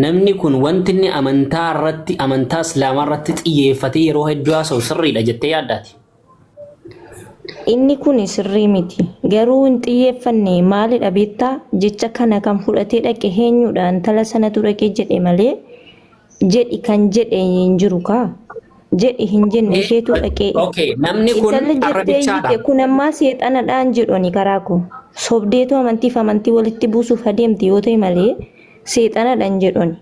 namni kun wanti inni amantaa islaamaa irratti xiyyeeffatee yeroo hedduu haasa'u sirriidha jettee yaaddaati. Inni kun sirrii miti. Garuu hin xiyyeeffanne maalidha beektaa? Jecha kana kan fudhatee dhaqe eenyudha? Intala sanatu dhaqee jedhe malee jedhi kan jedhe hin jiru kaa. Jedhi hin jenne isheetu dhaqee. Okay, namni kun arrabichaadha. Kun ammaa seexanadhaan jedhoni karaa koo. Sobdeetu amantiif amantii walitti buusuuf adeemti yoo ta'e malee seexanadhaan jedhoni.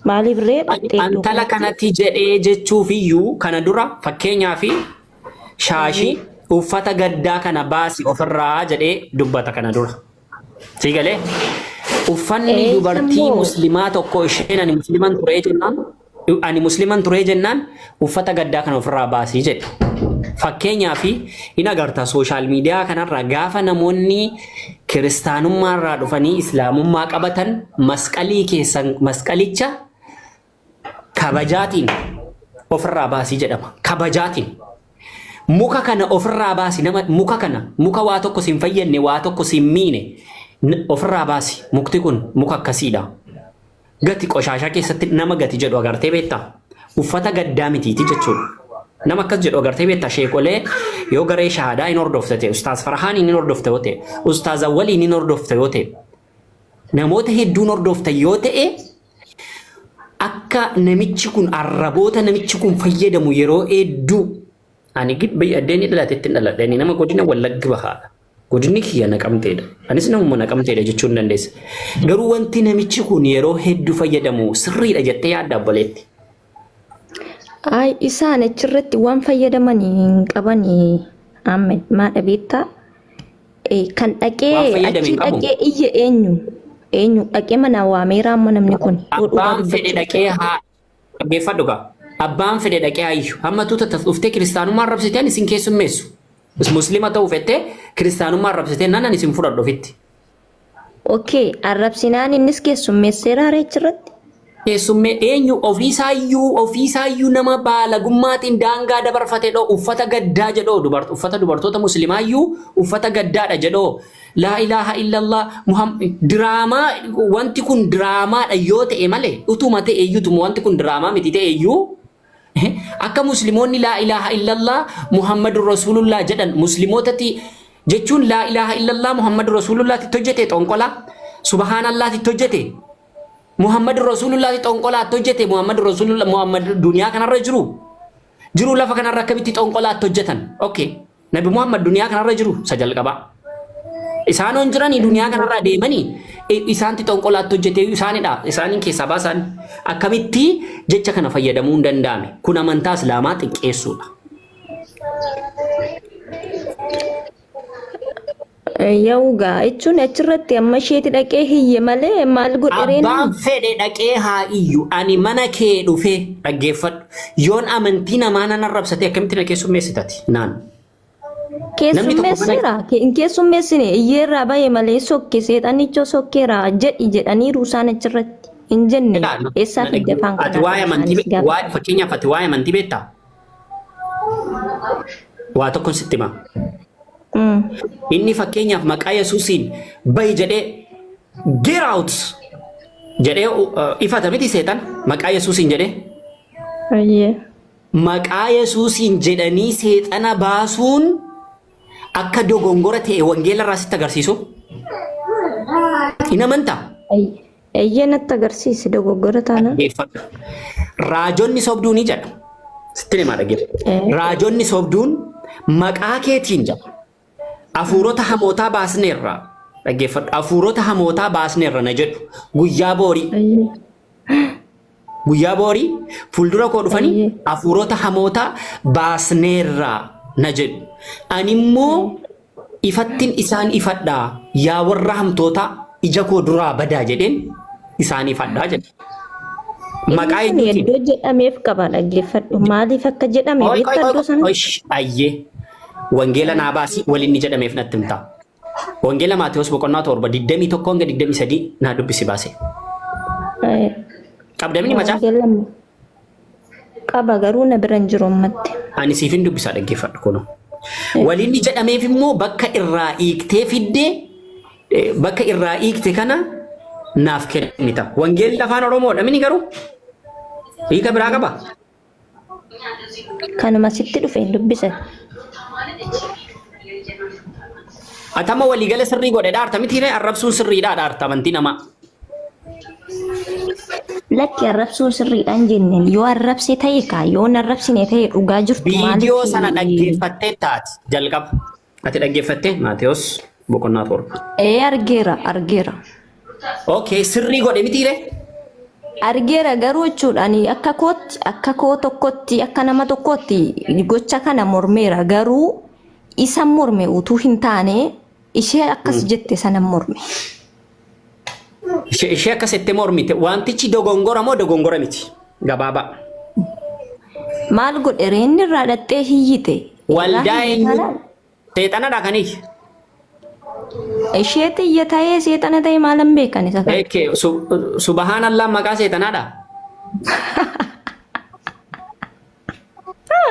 Maaliif ree dhaqee? Antala kanatti jedhee jechuuf iyyuu kana dura fakkeenyaaf shaashii uffata gaddaa kana baasi ofirraa jedhee dubbata kana dura. Siigalee uffanni dubartii muslimaa tokko isheen ani musliman ture jennaan uffata gaddaa kana ofirraa baasii jedhe. Fakkeenyaaf in agarta sooshaal miidiyaa kanarra gaafa namoonni kiristaanummaa irraa dhufanii islaamummaa qabatan masqalii keessan masqalicha kabajaatiin ofirraa baasii jedhama. Kabajaatiin. Muka kana ofirraa baasi nama muka waa tokko sin fayyadne waa tokko sin miine ofirraa baasi mukti kun muka akkasiidha. Gati qoshaashaa keessatti nama gati jedhu agartee beektaa? Uffata gaddaa mitiiti jechuudha. Nama akkas jedhu agartee beektaa? Sheekolee yoo garee shaadaa hin hordofte ta'e, Ustaaz Farhaan hin hordofte yoo ta'e, Ustaaz Awwaliin hin hordofte yoo ta'e, namoota hedduun hordofte yoo ta'e, akka namichi kun arraboota namichi kun fayyadamu yeroo hedduu ani gibbi addeenii dhalateetti hin dhaladheenii nama godina Wallaggi bahaadha. Godinni kiyya Naqamteedha. Anis namuma Naqamteedha jechuu hin dandeessa. Garuu wanti namichi kun yeroo hedduu fayyadamu sirriidha jettee yaadda obboleetti. Ay isaan achirratti waan fayyadamanii hin qabanii Ahmed maadha beektaa? Kan dhaqee achi dhaqee iyya eenyu dhaqee mana waameeraa amma namni kun. Abbaan fedhe dhaqee haa dhaggeeffadhu gaa. Abbaan fedhe dhaqee hayyu hamma tuuta dhuftee kiristaanummaa arrabsiteen isin keessummeessu. Muslima ta'uu fettee kiristaanummaa arrabsiteen naannan isin fudhadhu ofitti. Okay, arrabsinaan innis keessummeesseera achirratti. Keessummee eenyu ofiisaayyuu nama baalagummaatiin daangaa dabarfatee dhoo uffata gaddaa jedhoo uffata dubartoota muslimaayyuu uffata gaddaadha jedhoo laa ilaaha illallah diraamaa wanti kun diraamaadha yoo ta'e malee utuma ta'e iyyuu wanti kun diraamaa miti ta'e iyyuu akka muslimoonni laa ilaaha illallah Muhammadur Rasulullah jedhan muslimootatti jechuun laa ilaaha illallah Muhammadur Rasulullah titti hojjete xonqola subhaanallah titti hojjete Muhammadur Rasulullah xonqola titti hojjete Muhammad duniyaa kanarra jiru lafa kanarra akkamitti xonqola titti hojjetan okay nabi Muhammad duniyaa kanarra jiru sajal qaba isaan on jiranii duniyaa kanarra deemanii isaanti xonqola titti hojjete isaanidha isaaniin keessaa baasan akkamitti jecha kana fayyadamuu hin danda'ame kun amantaa islaamaa xiqqeessuudha. Yauga jechuun achirratti amma isheeti dhaqee hiyye malee maal godhereen abbaan fedhe dhaqee haa iyyu ani mana kee dhufee dhaggeeffadhu yoon amantii namaa nan arrabsate akkamitti na keessummeessitati naan keessummeessira hin keessummeessine iyyeerraa bahe malee sokke seexanichoo sokkeera jedhi jedhaniiru isaan achirratti hin jenne eessaa fidde afaan kana fakkeenyaaf ati waa'ee amantii beektaa waa tokkon sitti himaa. Inni fakkeenyaaf maqaa Yesuusiin bahi jedhee get out jedhee ifata miti seetan maqaa Yesuusiin jedhee maqaa Yesuusiin jedhanii seexana baasuun akka dogongora ta'e wangeela irraa sitti agarsiisu hin amantaa? Natti agarsiisi dogoggora taana. Raajonni sobduun ni jedha sitti himaa dhaggeeffadhu. Raajonni sobduun maqaa keetiin jedha. Afuurota hamootaa baasneerra dhaggeeffadhu afuurota hamootaa baasneerra na jedhu guyyaa boorii fuuldura koo dhufanii afuurota hamootaa baasneerra na jedhu animmoo ifattin isaan ifadhaa yaa warra hamtoota ija koo duraa badaa jedheen isaan ifadhaa jedha. Maqaa iddoo jedhameef qaba dhaggeeffadhu maaliif akka jedhame beektaa sana? Ayyee. Wangeela Naabaasi waliin jedhameef natti himta. Wangeela Maatewos boqonnaa 7 21 hanga 23 naa dubbisi baase. Qabdamini macaa? Qaba garuu na biran jiru ammatti. Ani siifin dubbisaa dhaggeeffadhu kuno. Waliin jedhameef immoo bakka irraa hiiktee fiddee bakka irraa hiikte kana naaf kennita. Wangeelli afaan Oromoodha mini garuu hiika biraa qaba. Kanuma sitti dhufe hin dubbisan. Atama waliigala sirrii godhe dhaarta mitiiree arrabsuun sirriidhaa dhaarta amantii namaa. Lakki arrabsuun sirriidhaan jenneen yoo arrabse ta'e kaa yoo hin arrabsine ta'e dhugaa jirtu Viidiyoo sana dhaggeeffattee taati jalqaba. Ati dhaggeeffattee Maatewos boqonnaa 7. Argeera. Okay, sirrii godhe mitiiree? Argeera garuu jechuudhaan akka koo tokkotti akka nama tokkotti gocha kana mormeera garuu isa morme utuu hin taane ishee akkas jette sana morme. Ishee akkasitti mormite wantichi dogongora moo dogongora miti? Gabaabaa. Maal godhe reenni irraa dhattee hiyyite. Waldaa eenyu? Seexanadha kanii. Ishee xiyya ta'ee seexana ta'e maalan beekan isa kana. Eke subhanallah maqaa seexanaadha.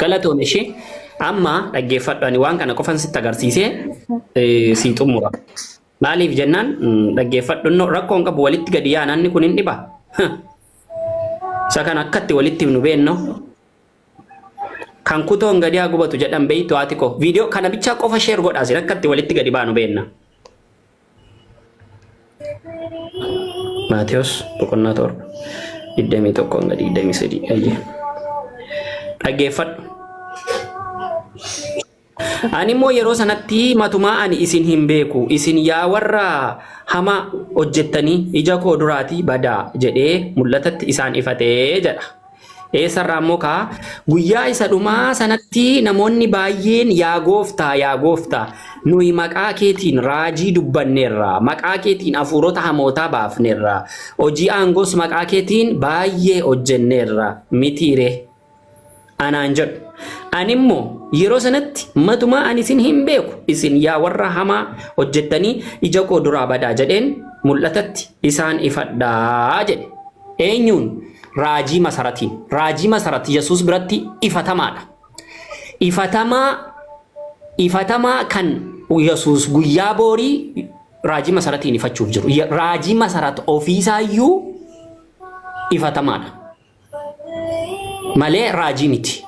Galatoon ishee amma dhaggeeffadhu waan kana qofan sitti agarsiisee sii xumura. Maaliif jennaan dhaggeeffadhu rakkoon qabu walitti gadi yaananni kun hin dhiba. Isa kan akkatti walitti nu beenno. Kan kutoon gadi haa gubatu jedhan beeytu haati ko. Viidiyoo kana bichaa qofa sheer godhaasin akkatti walitti gadi baanu beenna. Maatewos boqonnaa 7 21 gadi 23 ayye. Dhaggeeffadhu. Ani immoo yeroo sanatti matumaa ani isin hin beeku isin yaa warra hama hojjettanii ija koo duraatii badaa jedhee mul'atatti isaan ifatee jedha. Eessarraa immoo kaa guyyaa isa dhumaa sanatti namoonni baay'een yaa gooftaa nuyi maqaa keetiin raajii dubbanneerra maqaa keetiin hafuurota hamootaa baafneerra hojii aangoos maqaa keetiin baay'ee hojjenneerra mitiire anaan jedhu. Ani immoo yeroo sanatti matumaa ani isin hin beeku isin yaa warra hamaa hojjettanii ija koo duraa badaa jedheen mul'atatti isaan ifadhaa jedhe. Eenyuun? Raajii masaratiin. Raajii masarati Yesuus biratti ifatamaadha. Ifatamaa kan Yesuus guyyaa boorii raajii masaratiin ifachuuf jiru. Raajii masarat ofiisaayyuu ifatamaadha. Malee raajii miti.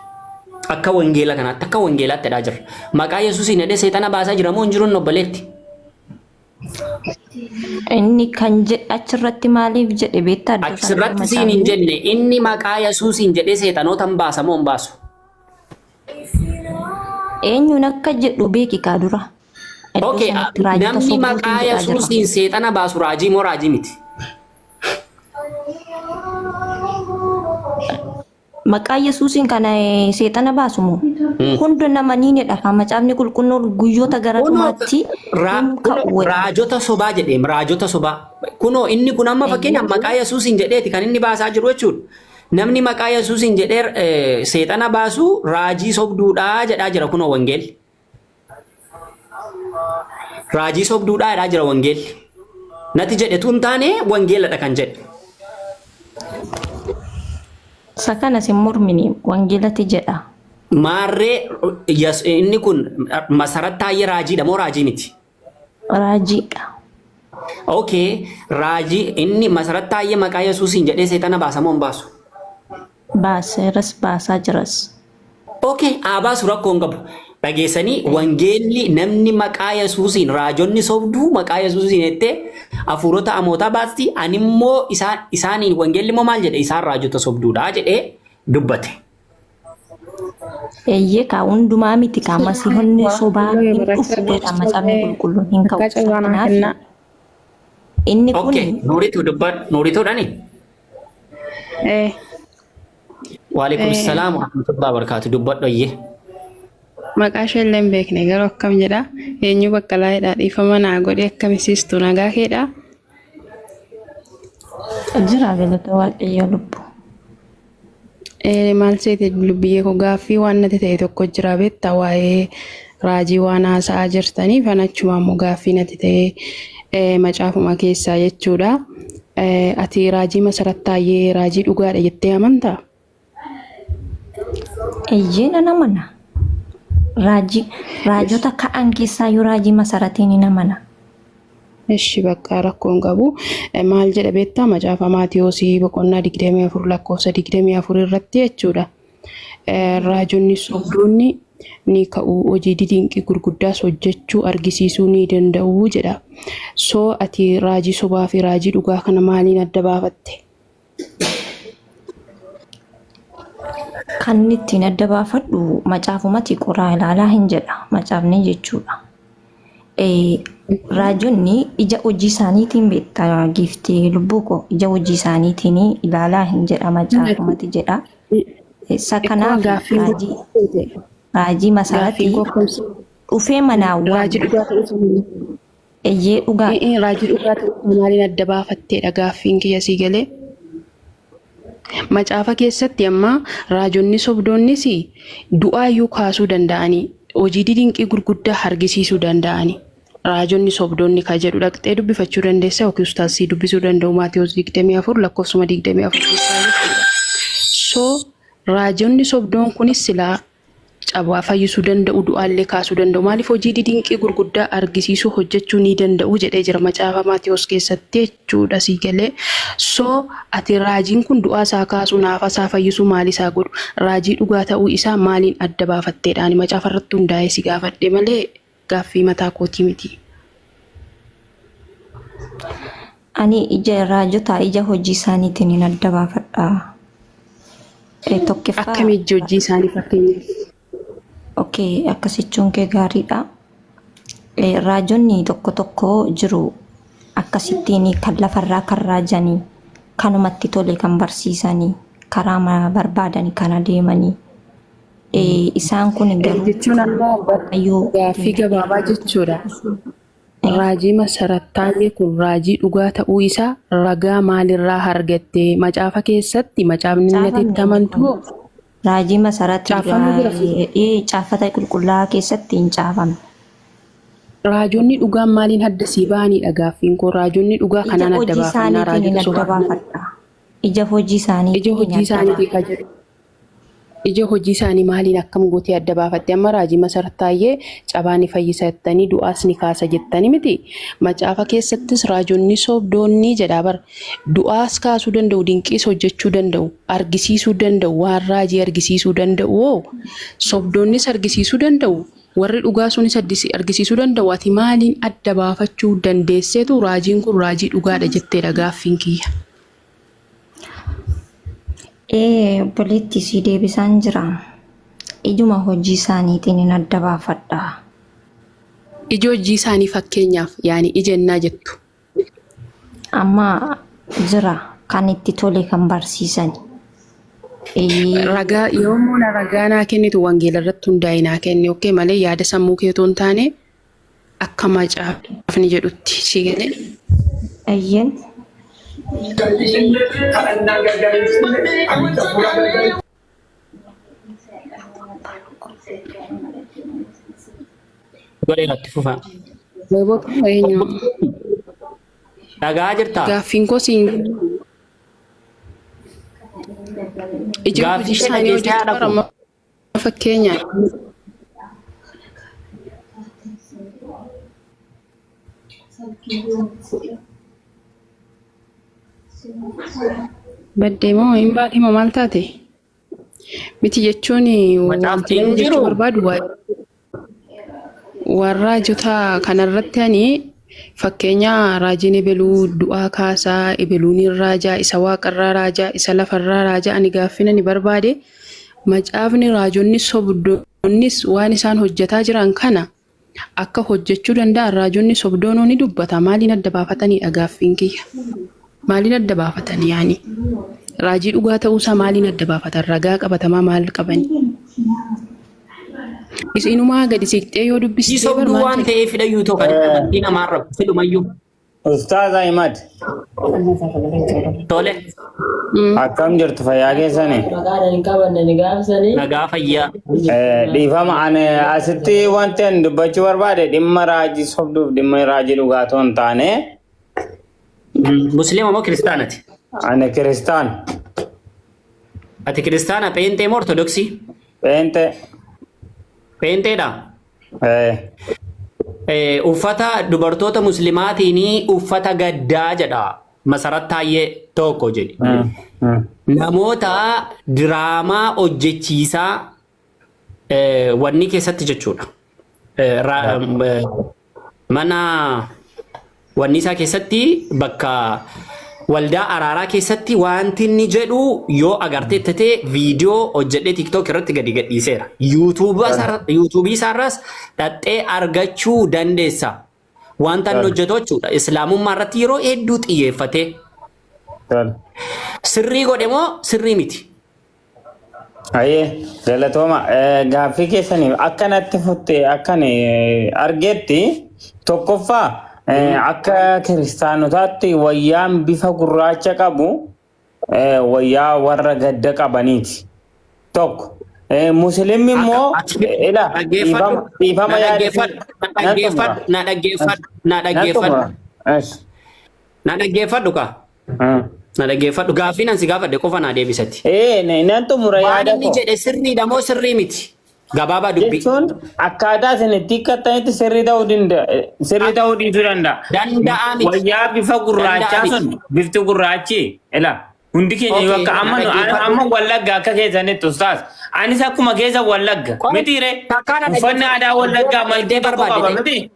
Akka wangeela kanaatti akka wangeelaatti dhaa jirra. Maqaa Yesuusiin hidhee seexana baasaa jira moo hin jiru obboleetti? Inni kan achirratti maaliif jedhe beektaa? Achirratti siin hin jenne inni maqaa Yesuusiin jedhee seexanoota hin baasa moo hin baasu? Eenyuun akka jedhu beeki kaa dura. Okay, namni maqaa Yesuusiin seexana baasu raajii moo raajii miti? Maqaa Yesuusiin kana seexana baasu moo? Hunda nama ni dha macaafni qulqulluun guyyoota gara dhumaatti raajota sobaa jedheem raajota sobaa. Kunoo inni kun amma fakkeenyaaf maqaa Yesuusiin jedheeti kan inni baasaa jiru jechuudha. Namni maqaa Yesuusiin jedhee seexana baasu raajii sobduudhaa jedhaa jira kunoo wangeelli. Raajii sobduudhaa jedhaa jira wangeelli. Nati jedhetu hin taane wangeeladha kan jedhe. Sakana sin mormini wangeelati jedha. Maarree inni kun masarattaayee raajiidha moo raajii miti? Raajiidha. Okay, raajii inni masarattaayee maqaa Yesuusiin jedhee seexana baasa moo hin baasu? Baaseeras baasaa jiras. Okay, baasu rakkoon qabu. Dhageessanii wangeelli namni maqaa Yesuusiin raajonni sobduu maqaa Yesuusiin jettee hafuurota hamootaa baasti animmoo isaaniin wangeelli moo maal jedhe isaan raajota sobduudha jedhee dubbate. Eeyyee kaa hundumaa miti kaa masiihonni sobaa hin dhufuudha macaafni qulqulluun hin ka'u. Inni kun nuurituudhani? Waalaikum salaam wa rahmatullahi wa barakatuh dubbadhu ayyee. Maqaa ishee illee hin beekne garuu akkam jedha eenyu bakka laayidhaa dhiifama naa godhee akkamisiistu nagaa keedha. Jira galata waaqayyo lubbu. Maal seete lubbiyee koo gaaffii waan natti ta'e tokko jira beektaa waa'ee raajii waan haasa'aa jirtaniif achuma ammoo gaaffii natti ta'e macaafuma keessaa jechuudha. Ati raajii masarattaayee raajii dhugaadha jettee amantaa? Eeyyee nan amana. Raajota ka'an keessaa yoo raajii masaratiin hin amana. Eshi bakka rakkoon qabu maal jedha beektaa macaafa Maatiyoosii boqonnaa 24 lakkoofsa 24 irratti jechuudha. Raajonni sobdoonni ni ka'u hojii dinqii gurguddaas hojjechuu argisiisuu ni danda'u jedha. So ati raajii sobaa fi raajii dhugaa kana maaliin adda baafatte? Kan ittiin adda baafadhu macaafumatti qoraa ilaalaa hin jedha macaafni jechuudha. Raajonni ija hojii isaaniitiin beektaa giftee lubbuu koo ija hojii isaaniitiin ilaalaa hin jedha macaafumatti jedha. Isa kanaaf raajii masaratii dhufee manaawwan Raajii dhugaa ta'uu eeyyee dhugaa raajii dhugaa ta'uu maaliin adda baafatteedha gaaffiin kiyya sii galee? Macaafa keessatti amma raajonni sobdoonnis du'aayyuu kaasuu danda'anii hojii dinqii gurguddaa argisiisuu danda'anii. Raajonni sobdoonni ka jedhu dhaqxee dubbifachuu dandeessa yookiin ustaasii dubbisuu danda'u Maatiyoos 24 lakkoofsuma 24. So raajonni sobdoon kunis silaa cabaa fayyisuu danda'u du'aallee kaasuu danda'u maaliif hojii dinqii gurguddaa argisiisuu hojjechuu ni danda'u jedhee jira macaafa Maatiyoos keessatti jechuudha sii galee. So ati raajiin kun du'aa isaa kaasuu naafa isaa fayyisuu maali isaa godhu raajii dhugaa ta'uu isaa maaliin adda baafatteedhaan macaafa irratti hundaa'ee si gaafadhe malee gaaffii mataa kootii miti. ani ija raajota ija hojii isaaniitiin adda baafadha. Tokkoffaa Akkami ija hojii isaanii fakkeenyaaf? okay akkasichuun kee gaariidha. Raajonni tokko tokko jiru akkasittiin kan lafarraa kan raajanii kanumatti tole kan barsiisanii karaa barbaadanii kan adeemanii. Isaan kun garuu Jechuun ammoo gaaffii gabaabaa jechuudha. Raajii masarattaalee kun raajii dhugaa ta'uu isaa ragaa maalirraa argatte? Macaafa keessatti macaafni natti amantuu raajii masaraatti caafata qulqullaa'aa keessatti hin caafamne. raajonni dhugaan maaliin adda sii ba'anidha gaaffiin koo? Raajonni dhugaa kanaan adda baafannaa raajota sobaa. Ija hojii isaaniitii ka jedhu. Ija hojii isaanii maaliin akkam gootee adda baafatte? Amma raajii masarattaayyee cabaa ni fayyisa jettanii du'aas ni kaasa jettanii miti. Macaafa keessattis raajonni sobdoonni jedhaa bara du'aas kaasuu danda'u, dinqiis hojjechuu danda'u, argisiisuu danda'u, waan raajii argisiisuu danda'u. Sobdoonnis argisiisuu danda'u. Warri dhugaa sunis argisiisuu danda'u. Ati maaliin adda baafachuu dandeesseetu raajiin kun raajii dhugaadha jetteedha gaaffiin kiyya? Obboleetti si deebisaan jira. Ijuma hojii isaaniitiin adda baafadha. Ija hojii isaanii fakkeenyaaf yaani ija ennaa jettu. Amma jira kan itti tole kan barsiisan. Ragaa yommuu na ragaa naa kennitu wangeela irratti hundaa'e naa kenni okkee malee yaada sammuu keetoo hin taane akka macaafni jedhutti si galee. Ayyeen. Godhe irratti fufaa. Dhagaa jirtaa? Gaaffiin koo siin ija hojii isaanii hojjetu bara fakkeenyaaf. Baddee moo hin baate moo maal taate? Miti jechuun wanti inni jechuu barbaadu waan raajota kanarratti ani fakkeenya raajiin ebeluu du'aa kaasaa, ebeluun raajaa, isa waaqarraa raajaa, isa lafarraa raajaa ani gaaffina ni barbaade macaafni raajonni sobdoonnis waan isaan hojjetaa jiran kana akka hojjechuu danda'an raajonni sobdoonoo ni dubbata. Maaliin adda baafataniidha gaaffiin kiyya? Maaliin adda baafatanii yaani? Raajii dhugaa ta'uusaa maaliin adda baafatan? Ragaa qabatamaa maal qabani? Isinumaa gadi siqxee yoo dubbistee Sobduu waan ta'eef hidhayyuu ta'u kan amantii namaa rabu filumayyuu. Ustaaz Ahimad. Tole. Akkam jirtu fayyaa keessanii? Nagaa fayyaa. Dhiifama ani asitti wanti ani dubbachuu barbaade dhimma raajii sobduuf dhimma raajii dhugaa ta'uu hin taane. Musliima moo kiristaanati? Ani kiristaan. Ati kiristaana Pheenxee moo Ortodoksii? Pheenxee. Pheenxeedha? uffata dubartoota muslimaatiin uffata gaddaa jedha. Masarat taayee tokko jedhi. Namoota diraamaa hojjechiisaa wanni keessatti jechuudha. Mana wanni isaa keessatti bakka waldaa araaraa keessatti wanti inni jedhu yoo agartee ta'e viidiyoo hojjedhee TikTok irratti gadi gadhiiseera. YouTube isaarras dhaxxee argachuu dandeessa. Wanta inni hojjetu jechuudha. Islaamummaa irratti yeroo hedduu xiyyeeffate. Sirrii godhe moo sirrii miti? Ayyee galatooma gaaffii keessaniif akkanatti futtee akkan argetti tokkoffaa akka kiristaanotaatti wayyaan bifa gurraacha qabu wayyaa warra gadda qabaniiti. Tokko musliimni immoo dhiifama na dhaggeeffadhu ka. Na dhaggeeffadhu gaaffii nan si gaafadhe qofa naa deebisatti. Nan xumura yaada koo. Waan inni jedhe sirriidha moo sirrii miti? Gabaabaa dubbii. Jechuun akkaataa isinitti hiikkatanitti sirrii ta'uu dhiisuu danda'a. Danda'a miti. Wayyaa bifa gurraachaa sun bifti gurraachi hundi keenya yoo akka amma wallagga akka keessanitti ustaas. Anis akkuma keessa wallagga mitiire uffanni aadaa wallaggaa maltee tokko qaba miti.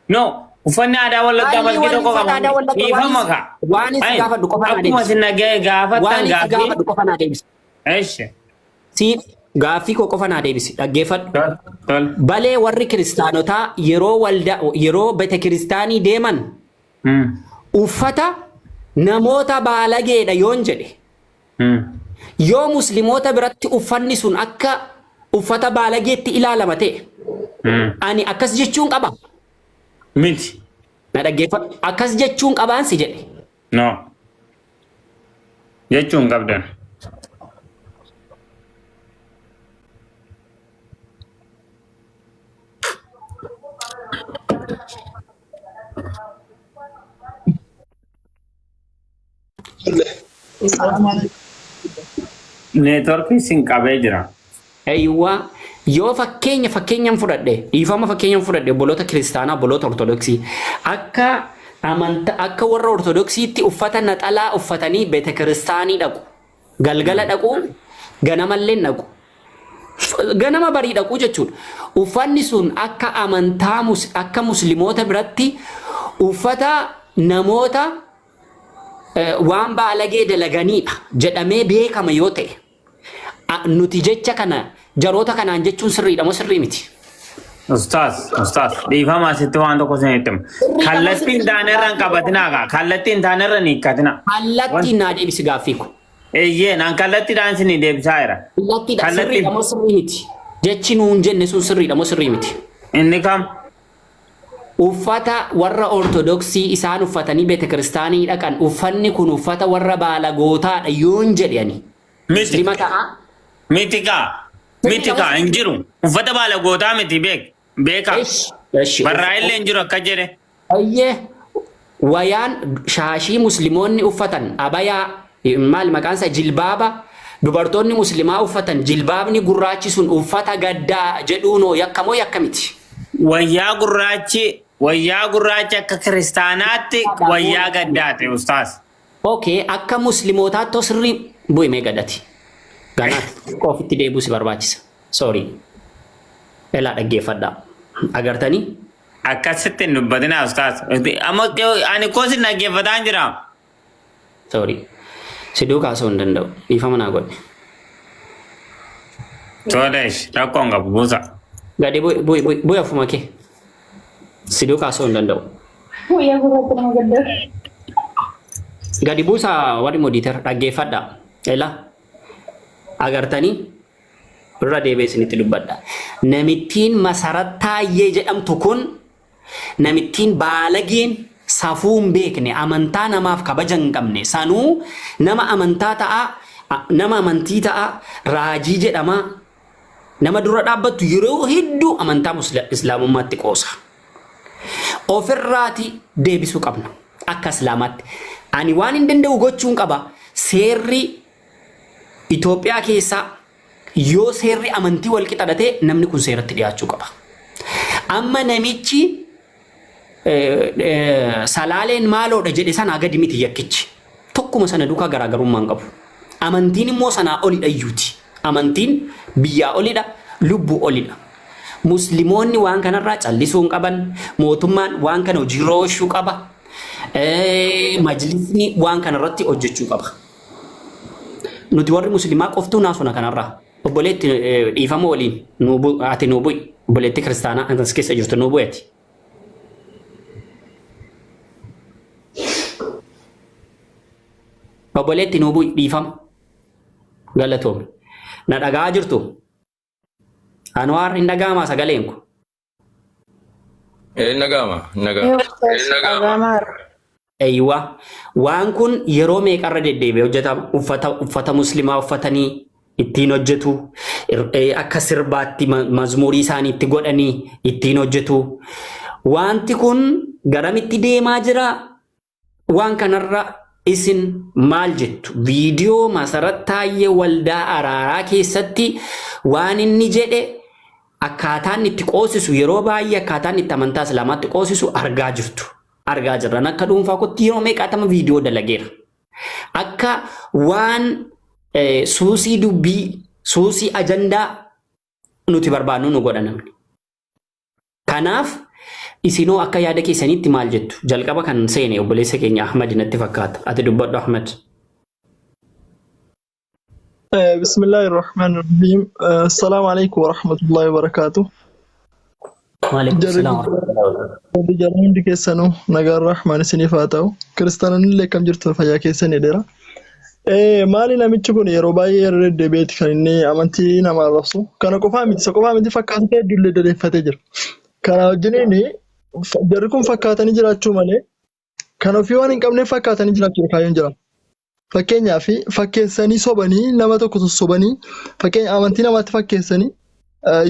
No. Uffanni aadaa wallaggaa maltee tokko qaba. Dhiifama ka. Waan isin gaafadhu qofa naa deebisi. Akkuma isin gaafatan gaafii qofa naa deebisi. Eesh. Si gaaffii koo qofa naa deebisi dhaggeeffadhu. Balee warri kiristaanotaa yeroo bete kiristaanii deeman uffata namoota baalageedha yoon jedhe. Yoo muslimoota biratti uffanni sun akka uffata baalageetti ilaalama ta'e ani akkas jechuun qaba. Miti. Na dhaggeeffadhu akkas jechuun qabaan si jedhe. No. Jechuun qabdan. Neetworkii sin qabee jira. Eeyyuwaa yoo fakkeenyaan fudhadhe dhiifama fakkeenyaan fudhadhe obboloota kiristaanaa obboloota ortodoksii akka warra ortodoksiitti uffata naxalaa uffatanii beete kiristaanii dhaqu galgala dhaqu ganamallee dhaqu ganama barii dhaqu jechuudha. Uffanni sun akka amantaa akka muslimoota biratti uffata namoota waan baalagee dalaganiidha jedhamee beekama yoo ta'e nuti jecha kana jaroota kanaan jechuun sirriidha moo sirrii miti? Ustaas dhiifama asitti waan tokko isin itti himu. Kallattiin taanerraan qabatinaa kallattiin taanerraan hiikkatina. Kallattiin naa deebisi gaaffii kun. Eeyyee naan kallattiidhaan isin deebisaa jira. Kallattiidha sirriidha moo sirrii miti? Jechi nuun jenne sun sirriidha moo sirrii miti? Inni kam? Uffata warra ortodoksii isaan uffatanii beete kiristaanii dhaqan uffanni kun uffata warra baalagootaadha yoon jedhani. Miti. Lima ta'a. Miti kaa hin jiru. Uffata baalagootaa miti beeka. Barraa illee hin jiru akka jedhe. Ayyee wayaan shaashii muslimoonni uffatan abayaa maal maqaan isaa jilbaaba dubartoonni muslimaa uffatan jilbaabni gurraachi sun uffata gaddaa jedhuunoo yakkamoo yakkamiti. Wayyaa gurraachi akka kiristaanaatti wayyaa gaddaate ustaas. Okay, akka muslimootaatti sirrii bu'imee gadati. Ganaati ofitti deebuu si barbaachisa. Sorry. Elaa dhaggeeffadhaa. Agartanii? Akkasitti hin dubbatinaa ustaas. Amma ani koosi dhaggeeffataa jira. Sorry. Si duukaa osoo hin danda'u. Dhiifama naa godhe. Tooleesh rakkoon qabu buusa. Gadi bu'e afuma kee. Si duukaa osoo hin danda'u. Gadi buusaa warri modiiter dhaggeeffadhaa. Elaa. Agartanii? Irra deebee isinitti dubbadha. Namittiin Masarat Taayyee jedhamtu kun namittiin baalageen safuu hin beekne amantaa namaaf kabaja hin qabne sanuu nama amantaa ta'a nama amantii ta'a raajii jedhama nama dura dhaabbattu yeroo hedduu amantaa islaamummaatti qoosa. Ofirraati deebisuu qabna akka islaamaatti. Ani waan hin danda'u gochuun qaba seerri Itoophiyaa keessaa yoo seerri amantii wal qixa dhatee namni kun seeratti dhiyaachuu qaba. Amma namichi salaaleen maaloodha jedhe sana gadi miti yakkichi. Tokkuma sana duukaa garaagarummaan qabu. Amantiin immoo sanaa olidha iyyuuti. Amantiin biyyaa olidha, lubbuu olidha. Musliimoonni waan kanarraa callisuu hin qaban, mootummaan waan kana hojiirra oolchuu qaba. Majlisni waan kanarratti hojjechuu qaba. Nuti warri musliimaa qoftuu naasuna kanarraa. Obboleetti dhiifama waliin ati nuu bu'i. Obboleetti kiristaanaa as keessa jirtu nuu bu'eeti. Obboleetti nuu bu'i dhiifama. Galatoomne. Na dhagaa jirtu. Anwaar hin dhagaamaa sagaleen kun. Nagama. Eeywa. Waan kun yeroo meeqarra deddeebi'ee hojjetama. Uffata musliimaa uffatanii ittiin hojjetu. Akka sirbaatti mazmuurii isaanii itti godhanii ittiin hojjetu. Wanti kun garamitti deemaa jira? Waan kanarra isin maal jettu? Viidiyoo Masarat Taayyee waldaa araaraa keessatti waan inni jedhe akkaataan itti qoosisu yeroo baay'ee akkaataan itti amantaa islaamaatti qoosisu argaa jirtu. Argaa jirran akka dhuunfaa kootti yeroo meeqaatama viidiyoo dalageera. Akka waan suusii dubbii, suusii ajandaa nuti barbaannu nu godha namni. Kanaaf isinoo akka yaada keessanitti maal jettu? Jalqaba kan seene obboleessa keenya Ahmad natti fakkaata. Ati dubbadhu Ahmad. بسم الله الرحمن الرحيم السلام عليكم ورحمة الله وبركاته وعليكم السلام ورحمة الله وبركاته. جرمون دي كيسانو نغار الرحمن سني فاتاو كريستانو نلي كم جرتو فيا كيساني ديرا مالي ناميچو كون يرو باي يرد ديبيت كاني امانتي نما رفسو كانو كوفا ميتي فكاتي دول دي فاتجر كانو جنيني جركم فكاتني جراچو مالي كانو في وان قمني فكاتني جراچو كايون جرا Fakkeenyaa fi fakkeessanii sobanii nama tokko sobanii fakkeenya amantii namaatti fakkeessanii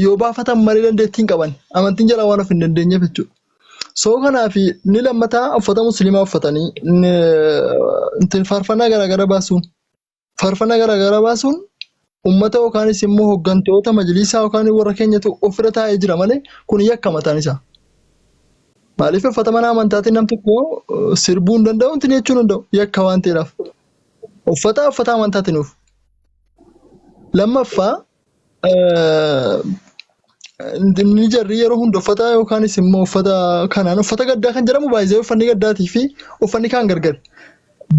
yoo baafatan malee dandeettiin qaban amantiin jala waan of hin dandeenyeef jechuudha. Soo kanaa fi ni lammataa uffata musliimaa uffatanii faarfannaa garaagaraa baasuun uummata yookaanis immoo hooggantoota majlisaa yookaan warra keenyatu ofirra taa'ee jira malee kun yakka mataan isaa. Maaliif uffata mana amantaatiin nam tokko sirbuu hin danda'u intin jechuu hin danda'u yakka waan ta'eedhaaf. Uffata amantaatiin uuf. Lammaffaa inni jarri yeroo hunda uffata yookaanis immoo uffata kanaan uffata gaddaa kan jedhamu baay'ee uffanni gaddaatii fi uffanni kaan gargar.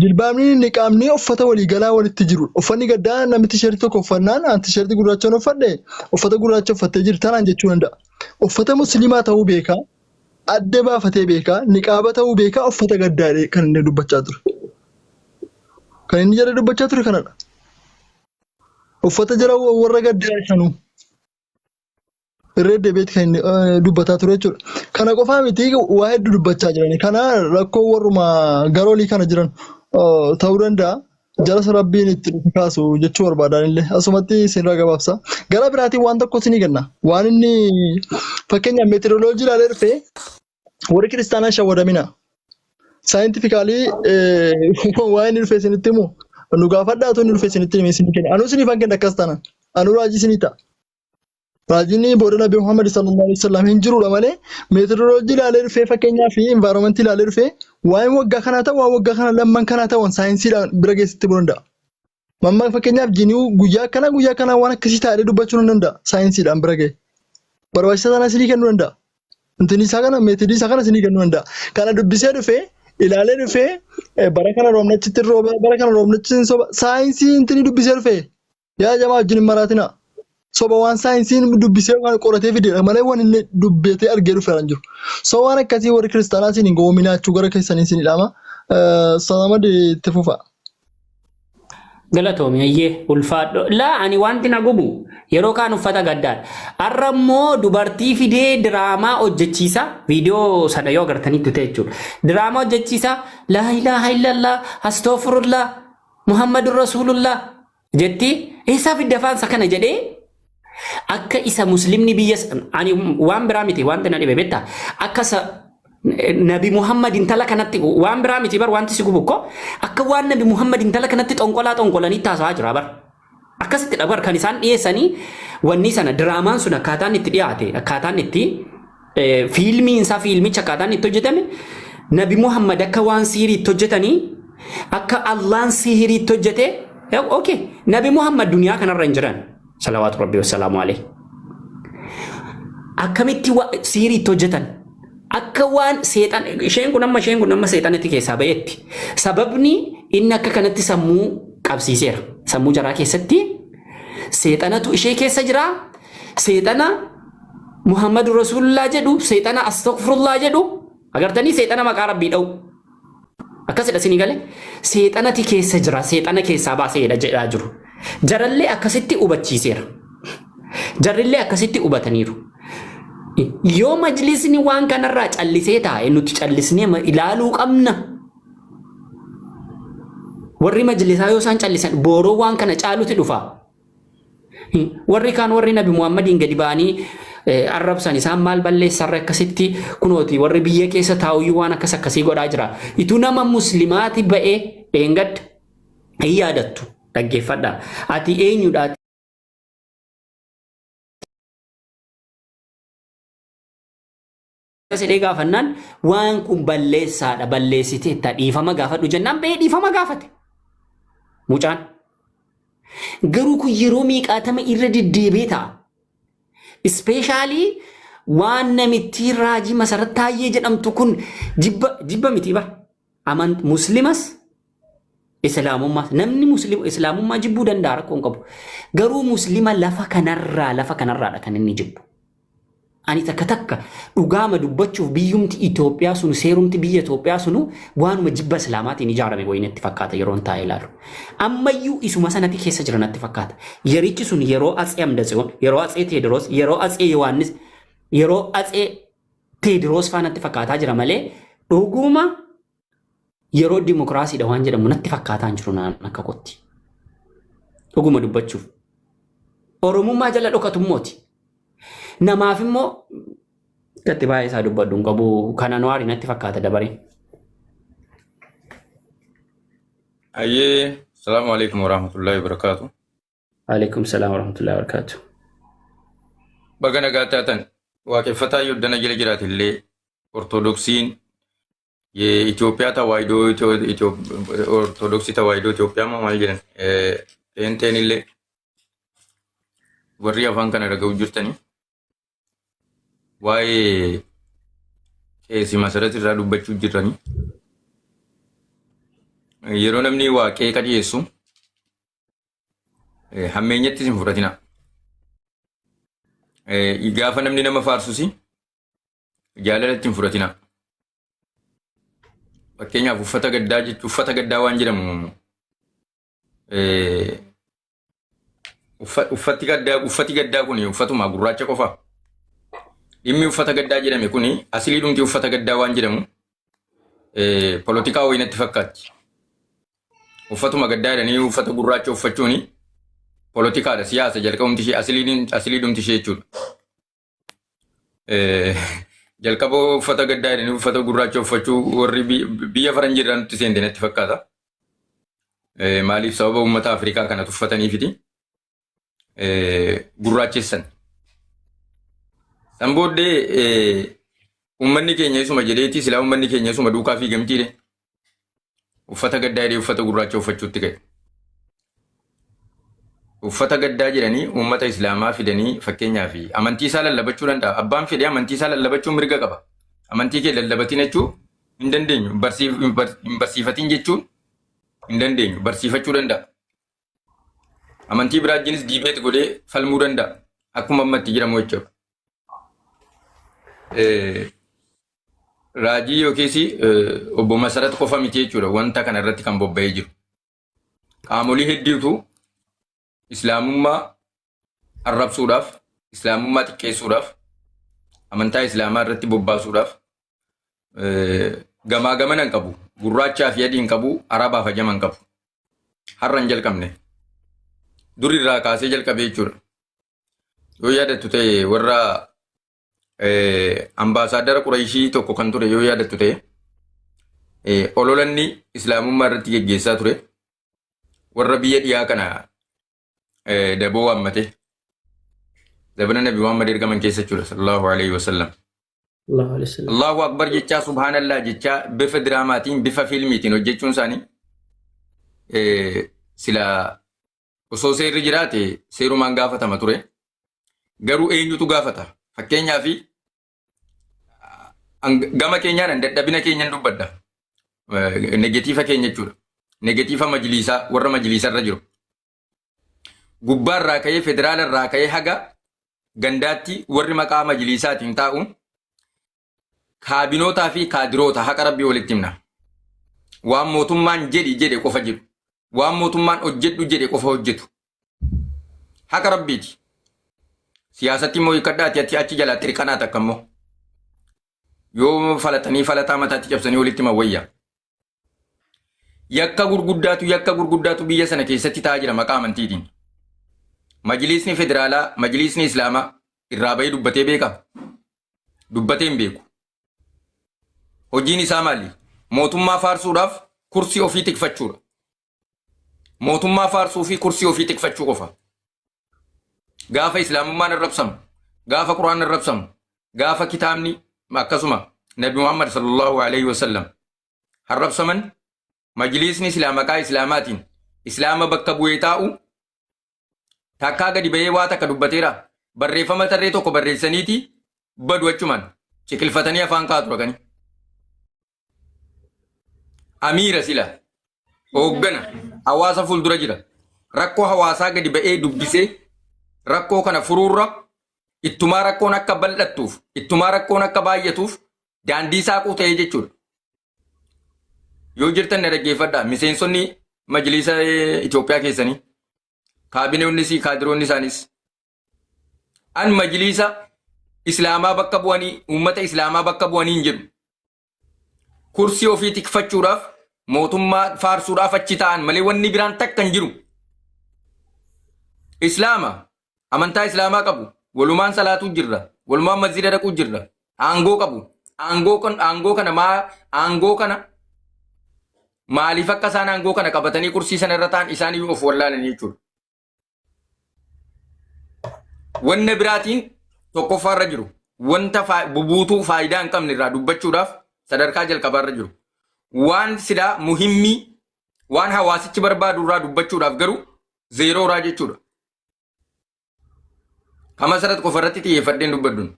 Jilbaabni niqaamni uffata waliigalaa walitti jiru. Uffanni gaddaa namni tisheertii tokko uffannaan aan tisheertii gurraachaan uffadhe uffata gurraacha uffattee jirtan aan jechuu danda'a. Uffata musliimaa ta'uu beekaa, adda baafatee beekaa, niqaaba ta'uu beekaa uffata gaddaadhe kan inni dubbachaa ture. Kan inni jala dubbachaa ture kanadha. Uffata jala warra gaddaa sanuu. Irree deebiitti kan inni dubbataa ture jechuudha. Kana qofaa miti waa hedduu dubbachaa jiran. Kana rakkoo warruma garoolii kana jiran ta'uu danda'a. Jalas rabbiin itti kaasu jechuu barbaadan illee asumatti isin gabaabsa. Gara biraatiin waan tokko isinii kenna. Waan inni fakkeenyaaf meetirooloojii ilaalee dhufee warri kiristaanaa shawwadamina. Saayintifikaalii waa inni dhufee isinitti himu nu gaafadhaa otoo inni dhufee isinitti himee isinii kenna. Anuu isiniif hanqinni akkas taanaan. Anuu raajii isinii ta'a. Raajinni booda Nabii Muhammad sallallahu alaihi wasallam hin jirudha malee meetirooloojii ilaalee dhufee fakkeenyaa fi environmentii ilaalee dhufee waa'ee waggaa kanaa ta'u waan waggaa kana lamman kanaa ta'uun saayinsiidhaan bira geessitti buu danda'a. Mamma fakkeenyaaf jinii guyyaa kana waan akkasii taa'ee dubbachuu ni danda'a saayinsiidhaan bira ga'e. Barbaachisa sana isinii kennuu danda'a. Intinni isaa kana meetirii isaa kana isinii kennuu danda'a. Kana dubbisee dhufee ilaalee dhufee bara kana roobnachitti rooba bara kana roobnachitti soba saayinsii intinni dubbisee dhufee yaa jamaa wajjin hin maraatina. Soba waan saayinsiin dubbisee waan qoratee fideedha malee waan inni dubbatee argee dhufeeran jiru. So waan akkasii warri kiristaanaa isin hin goominaachuu gara keessanii isin ilama. Salaama itti fufa. Galatoomii ayyee ulfaadho. Laa ani wanti na gubu yeroo kaan uffata gaddaadha. Har'a immoo dubartii fidee diraamaa hojjechiisa. Viidiyoo sana yoo agartanitti ta'e jechuudha. Diraamaa hojjechiisa. Laa ilaaha illallah astaghfirullah Muhammadur Rasulullah jetti eessaa fidde afaansa kana jedhee akka isa muslimni biyya ani waan biraa miti wanta na dhibe betta akka Nabi Muhammad intala kanatti waan biraa miti bar wanti si gubu ko akka waan Nabi Muhammad intala kanatti xonqolanii taasifaa jira bar akkasitti bar kan isaan dhiyeessanii wanni sana diraamaan sun akkaataan itti dhiyaate akkaataan itti fiilmiin isaa fiilmicha akkaataan itti hojjetame Nabi Muhammad akka waan sihirii itti hojjetanii akka Allaan sihirii itti hojjete okay Nabi Muhammad duniyaa kanarra hin jiran salawaatu rabbi wassalaamu alayhi akkamitti sihirii itti hojjetan akka waan seexan isheen kun amma seexanitti keessaa ba'etti sababni inni akka kanatti sammuu qabsiiseera sammuu jaraa keessatti seexanatu ishee keessa jira seexana Muhammad Rasulullah jedhu seexana astaghfirullah jedhu agartanii seexana maqaa rabbii dha'u akkasidha sinii galee seexanati keessa jira seexana keessaa baaseedha jedhaa jiru jarallee akkasitti hubachiiseera jarrillee akkasitti hubataniiru yoo majlisni waan kanarraa callisee taa'e nuti callisnee ilaaluu qabna warri majlisaa yoo isaan callisan booroo waan kana caalutti dhufa warri kaan warri Nabi Muhammadiin gadi ba'anii arrabsan isaan maal balleessarra akkasitti kunooti warri biyya keessa taa'uyyuu waan akkasii godhaa jira ituu nama muslimaati ba'ee dheengadda hin yaadattu dhaggeeffadha ati eenyudha Sedee gaafannaan waan kun balleessaadha balleessitee itti dhiifama gaafadhu jennaan ba'ee dhiifama gaafate mucaan garuu kun yeroo miiqaatama irra deddeebi'ee ta'a ispeeshaalii waan namitti raajii Masarat Taayyee jedhamtu kun jibba miti bara muslimas islaamummaas namni islaamummaa jibbuu danda'a rakkoon qabu garuu muslima lafa kanarraadha kan inni jibbu ani takka dhugaama dubbachuuf biyyumti Itoophiyaa sun seerumti biyya Itoophiyaa sunu waanuma jibba islaamaatiin ijaarame wayinetti fakkaata yeroon taa'ee ilaalu ammayyuu isuma sanatti keessa jiranatti fakkaata yerichi sun yeroo atsee Amdatsiyoon yeroo atsee Teediroos yeroo atsee Yohaannis yeroo atsee Teediroos faanatti fakkaataa jira malee dhuguma yeroo dimokiraasiidha waan jedhamu natti fakkaataa hin jiru naan akka kotti dhuguma dubbachuuf oromummaa jala dhokatummooti namaaf immoo gatti baay'ee isaa dubbadhu hin qabu kana noaari natti fakkaata dabaree. Ayyee, salaamu alaikum warahmatullahi wabarakatuh. Alaikum salaam warahmatullahi wabarakatuh. Baga nagaa taatan waaqeffataa yoddana jala jiraatillee ortodoksiin የኢትዮጵያ ተዋሕዶ ኦርቶዶክስ ተዋሕዶ ኢትዮጵያ ማል ጀን ቴንቴንሌ ወሪ አፋን ከነ ደገው ጅርተኒ ዋይ ኬሲ መሰረት ራ ዱበቹ ጅረኒ የሮ ነምኒ ዋቄ ቀዲየሱ ሐሜኘት ሲን ፍረቲና ይጋፈ ነምኒ ነመ ፋርሱሲ ጃለለችን ፍረቲና Fakkeenyaaf uffata gaddaa jechuun uffata gaddaa waan jedhamu uffati gaddaa kun uffatuma gurraacha qofa. Dhimmi uffata gaddaa jedhame kun asilii dhumti uffata gaddaa waan jedhamu polotikaa wayinatti fakkaatti. Uffatuma gaddaa jedhanii uffata gurraacha uffachuun polotikaadha siyaasa jalqabumti ishee asilii dhumti ishee jechuudha. Jalqaba uffata gaddaa jedhanii uffata gurraacha uffachuu warri biyya faranjii irraa nutti seente natti fakkaata. Maaliif sababa uummata Afrikaa kanatu uffataniifiti gurraachessan. San booddee uummanni keenya isuma jedheeti silaa uummanni keenya isuma duukaa fiigamtiidhe uffata gaddaa jedhee uffata gurraacha uffachuutti ka'e. Uffata gaddaa jedhanii uummata Islaamaa fidanii fakkeenyaaf amantii isaa lallabachuu danda'a. Abbaan fedhee amantii isaa lallabachuu mirga qaba. Amantii kee lallabatiin jechuun hin dandeenyu. Barsiifatiin jechuun hin dandeenyu. Barsiifachuu danda'a. Amantii biraajinis diibeet godhee falmuu danda'a. Akkuma ammatti jedhamu jechuudha. Raajii yookiis obbo Masarat qofa miti jechuudha. Wanta kana irratti kan bobba'ee jiru. Qaamolee hedduutu Islaamummaa arrabsuudhaaf, Islaamummaa xiqqeessuudhaaf, amantaa Islaamaa irratti bobbaasuudhaaf gamaa gamana hin qabu. Gurraachaa fi adii hin qabu, Arabaaf ajama hin qabu. Har'a hin jalqabne. Dur irraa kaasee jalqabee jechuudha. Yoo yaadattu ta'e warra ambaasaadara Qurayshii tokko kan ture yoo yaadattu ta'e ololanni Islaamummaa irratti geggeessaa ture. Warra biyya dhiyaa kana daboo waammate zabana Nabi Muhammad ergaman keessa jechuudha sallallahu alaihi wasallam. Allahu alayhi wasallam. Allahu akbar jechaa subhaanallah jechaa bifa diraamaatiin bifa fiilmiitiin hojjechuun isaanii sila osoo seerri jiraate seerumaan gaafatama ture. Garuu eenyutu gaafata? Fakkeenyaa fi gama keenyaan dadhabina keenyan dubbadda. Negatiifa keenya jechuudha. Negatiifa majliisaa warra majliisarra jiru. Gubbaarraa ka'ee federaalarraa ka'ee haga gandaatti warri maqaa majliisaatiin taa'uun kaabinootaa fi kaadiroota haqa rabbii walitti himna. Waan mootummaan jedhe qofa jedhu. Waan mootummaan hojjedhu jedhe qofa hojjetu. Haqa rabbiiti. Siyaasatti immoo hiikkadhaati achi jalaatti riqanaa takka immoo. Yoo falatanii falataa mataatti cabsanii walitti himan wayya. Yakka gurguddaatu biyya sana keessatti ta'aa jira maqaa amantiitiin. Majliisni federaalaa, majliisni islaamaa irraa bahee dubbatee beeka? Dubbatee hin beeku. Hojiin isaa maali? Mootummaa faarsuudhaaf kursii ofii tikfachuudha. Mootummaa faarsuu fi kursii ofii tikfachuu qofa. Gaafa islaamummaan arrabsamu, gaafa quraan arrabsamu, gaafa kitaabni akkasuma Nabi Muhammad sallallahu alaihi wasallam arrabsaman majliisni maqaa islaamaatiin islaama bakka bu'ee taa'u takkaa gadi bahee waa takka dubbateera. Barreeffama tarree tokko barreessaniiti badu achumaan ciqilfatanii afaan kaa'atu dhaqanii. Amiira sila hooggana hawaasa fuuldura jira. Rakkoo hawaasaa gadi ba'ee dubbisee rakkoo kana furuurra ittumaa rakkoon akka bal'attuuf ittumaa rakkoon akka baay'atuuf daandii saaquu ta'ee jechuudha. Yoo jirtan na dhaggeeffadhaa miseensonni majliisa Itoophiyaa keessanii kaabinoonni fi kaadiroonni isaanis an majliisa islaamaa bakka bu'anii uummata islaamaa bakka bu'anii hin jedhu. Kursii ofii tikfachuudhaaf mootummaa faarsuudhaaf achi ta'an malee wanni biraan takka hin jiru. Islaama amantaa islaamaa qabu walumaan salaatuu jirra walumaan masjida dhaquu jirra aangoo qabu aangoo kana maaliif akka isaan aangoo kana qabatanii kursii sana irra ta'an isaan iyyuu of wallaalanii jechuudha. Wanna biraatiin tokkoffaarra jiru wanta bubuutuu faayidaa hin qabne irraa dubbachuudhaaf sadarkaa jalqabaarra jiru. Waan silaa muhimmii waan hawaasichi barbaadu irraa dubbachuudhaaf garuu zeerooraa jechuudha. Kama sarat qofa irratti xiyyeeffadheen dubbadduun.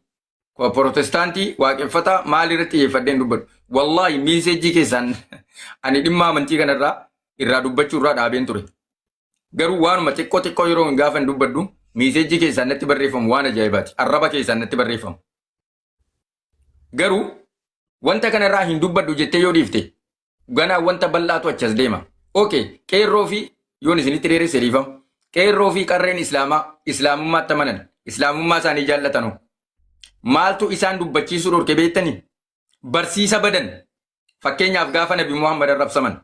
Protestaantii waaqeffataa maal irratti xiyyeeffadheen dubbaddu. Wallaahi miiseejii keessaan ani dhimma amantii kanarraa irraa dubbachuu irraa dhaabeen ture. Garuu waanuma xiqqoo yeroo hin gaafa hin dubbaddu miiseejii keessaan natti barreeffamu waan ajaa'ibaati. Arraba keessaan natti barreeffamu. Garuu wanta kanarraa hin dubbaddu jettee yoo dhiifte ganaa wanta bal'aatu achas deema. Okay, qeerroo fi yoon isinitti dheeresse dhiifamu. Qeerroo fi qarreen islaamaa islaamummaatti amanan islaamummaa isaanii jaallatanu. Maaltu isaan dubbachiisuu dhorke beektanii? Barsiisa badan. Fakkeenyaaf gaafa Nabi Muhammad arrabsaman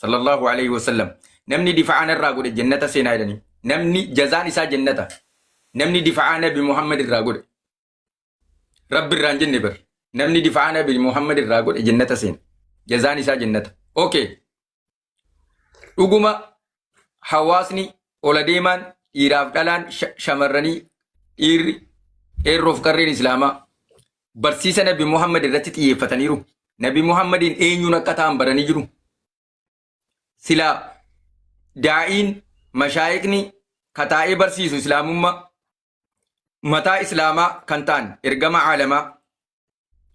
sallallahu alaihi wasallam namni difa'aan irraa godhe jannata seenaa jedhanii. Namni jazaan isaa jannata. Namni difa'aa Nabi Muhammad irraa godhe. Rabbi irraan jenne bar. Namni difa'aa Nabi Muhammad irraa godhe jannata seena. Jazaan isaa jannata. Okay. Dhuguma hawaasni ola deemaan dhiiraaf dhalaan shamarranii dhiirri qeerroof qarreen islaamaa barsiisa Nabi Muhammad irratti xiyyeeffataniiru. Nabi Muhammadiin eenyuun akka ta'an baranii jiru. Silaa daa'iin mashaayikni kataa'ee barsiisu islaamummaa mataa islaamaa kan ta'an ergama caalamaa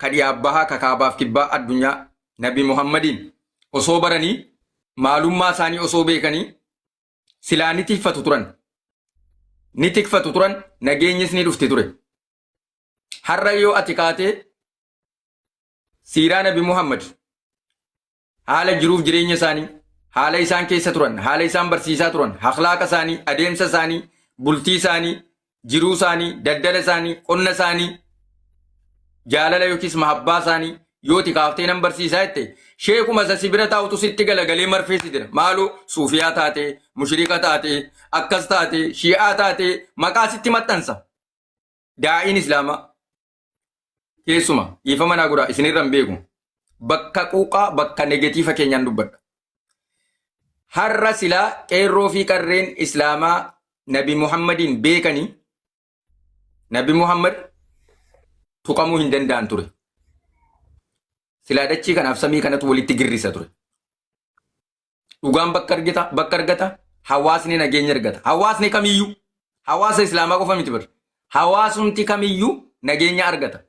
kadhiyaabbahaa kakaabaaf kibbaa addunyaa Nabi Muhammadiin osoo baranii maalummaa isaanii osoo beekanii silaa ni tikfatu turan. Ni tikfatu turan nageenyis ni dhufti ture. Har'a yoo ati kaatee siiraa Nabi Muhammad haala jiruuf jireenya isaanii haala isaan keessa turan haala isaan barsiisaa turan akhlaaqa isaanii adeemsa isaanii bultii isaanii jiruu isaanii daldala isaanii qonna isaanii jaalala yookiis mahabbaa isaanii yoo tikaaftee nan barsiisaa jette sheekuma isa sibira taa'utu sitti galagalee marfeessi jira. Maaloo suufiyaa taatee mushriqa taatee akkas taatee shi'aa taatee maqaa sitti maxxansa. Daa'iin islaamaa keessuma ifa manaa godhaa isinirra hin beeku. Bakka quuqaa bakka negatiifa keenyaan dubbadha. Har'a silaa qeerroo fi qarreen islaamaa Nabi Muhammadiin beekanii Nabi Muhammad tuqamuu hin danda'an ture. Silaa dachii kanaaf samii kanatu walitti girrisa ture. Dhugaan bakka argata. Hawaasni nageenya argata. Hawaasni kamiyyuu hawaasa Islaamaa qofa miti bari. Hawaasumti kamiyyuu nageenya argata.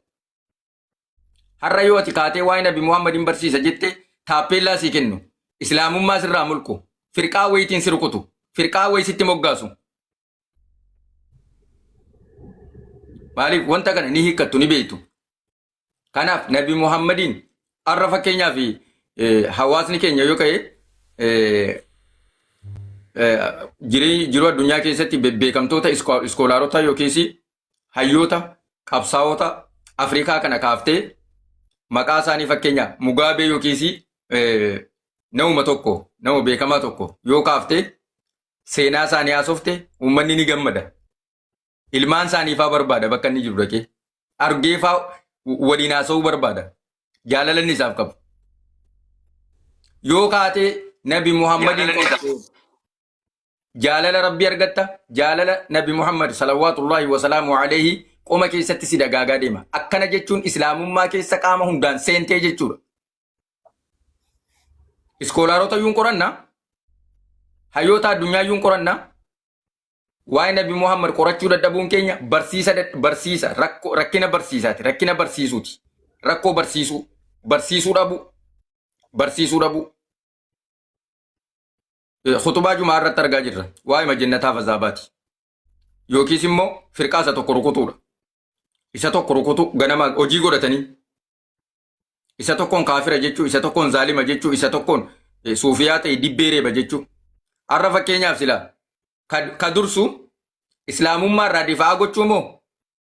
Har'a yoo ati kaatee waa'ee Nabi Muhammadin barsiisa jette taappeellaa sii kennu. Islaamummaa sirraa mulqu. Firqaa wayitiin si rukutu. Firqaa wayi sitti moggaasu. Maaliif wanta kana ni hiikkattu ni beektu. Kanaaf Nabi Muhammadin har'a fakkeenyaa fi hawaasni keenya yoo ka'e jiruu addunyaa keessatti beekamtoota iskoolaarota yookiis hayyoota qabsaa'ota Afrikaa kana kaaftee maqaa isaanii fakkeenya Mugaabee yookiis nama beekamaa tokko yoo kaaftee seenaa isaanii haasofte uummanni ni gammada. Ilmaan isaanii faa barbaada bakka inni jiru dhaqee argee faa waliin haasa'uu barbaada. Jaalala inni isaaf qabu. Yoo kaatee Nabi Muhammadin jaalala Rabbi argatta. Jaalala Nabi Muhammad salawaatullaahi wa salaamu alayhi qoma keessatti si dagaagaa deema. Akkana jechuun islaamummaa keessa qaama hundaan seentee jechuudha. Iskoolaarota yuun qorannaa. Hayyoota addunyaa yuun qorannaa. Waa'ee Nabi Muhammad qorachuu dadhabuun keenya barsiisa rakkina barsiisaati. Rakkina barsiisuuti. Rakkoo barsiisuu dhabu. Khutubaa Jumaa irratti argaa jirra. Waa'ee majjannataa fazaabaati. Yookiis immoo firqaa isa tokko rukutuudha. Isa tokko rukutu ganama hojii godhatanii. Isa tokkoon kaafira jechuu, isa tokkoon zaalima jechuu, isa tokkoon suufiyaa ta'e dibbee reeba jechuu. Har'a fakkeenyaaf silaa ka dursu islaamummaa irraa difaa gochuu moo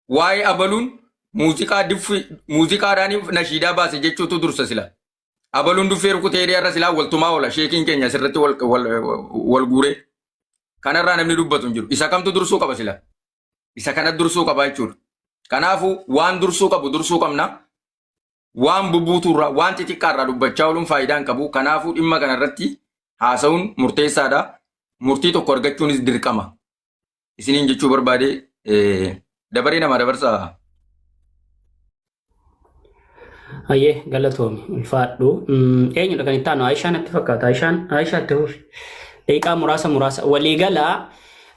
waa'ee abaluun muuziqaadhaan nashiidaa baase jechuutu dursa silaa. Abaluun duffee rukutee irra silaa waltumaa oola. Sheekiin keenya asirratti wal guuree. Kanarraa namni dubbatu hin jiru. Isa kamtu dursuu qaba silaa? Isa kanat dursuu qaba jechuudha. Kanaafuu waan dursuu qabu dursuu qabna. Waan bubbuutuurraa, waan xixiqqaarraa dubbachaa ooluun faayidaa hin qabu. Kanaafuu dhimma kanarratti haasa'uun murteessaadha. Murtii tokko argachuunis dirqama. Isiniin jechuu barbaade dabaree nama dabarsaa. Ayyee galatoomi ulfaadhu. Eenyudha kan itti aanu Aishaan natti fakkaata. Aishaa itti hufi. Daqiiqaa muraasa waliigalaa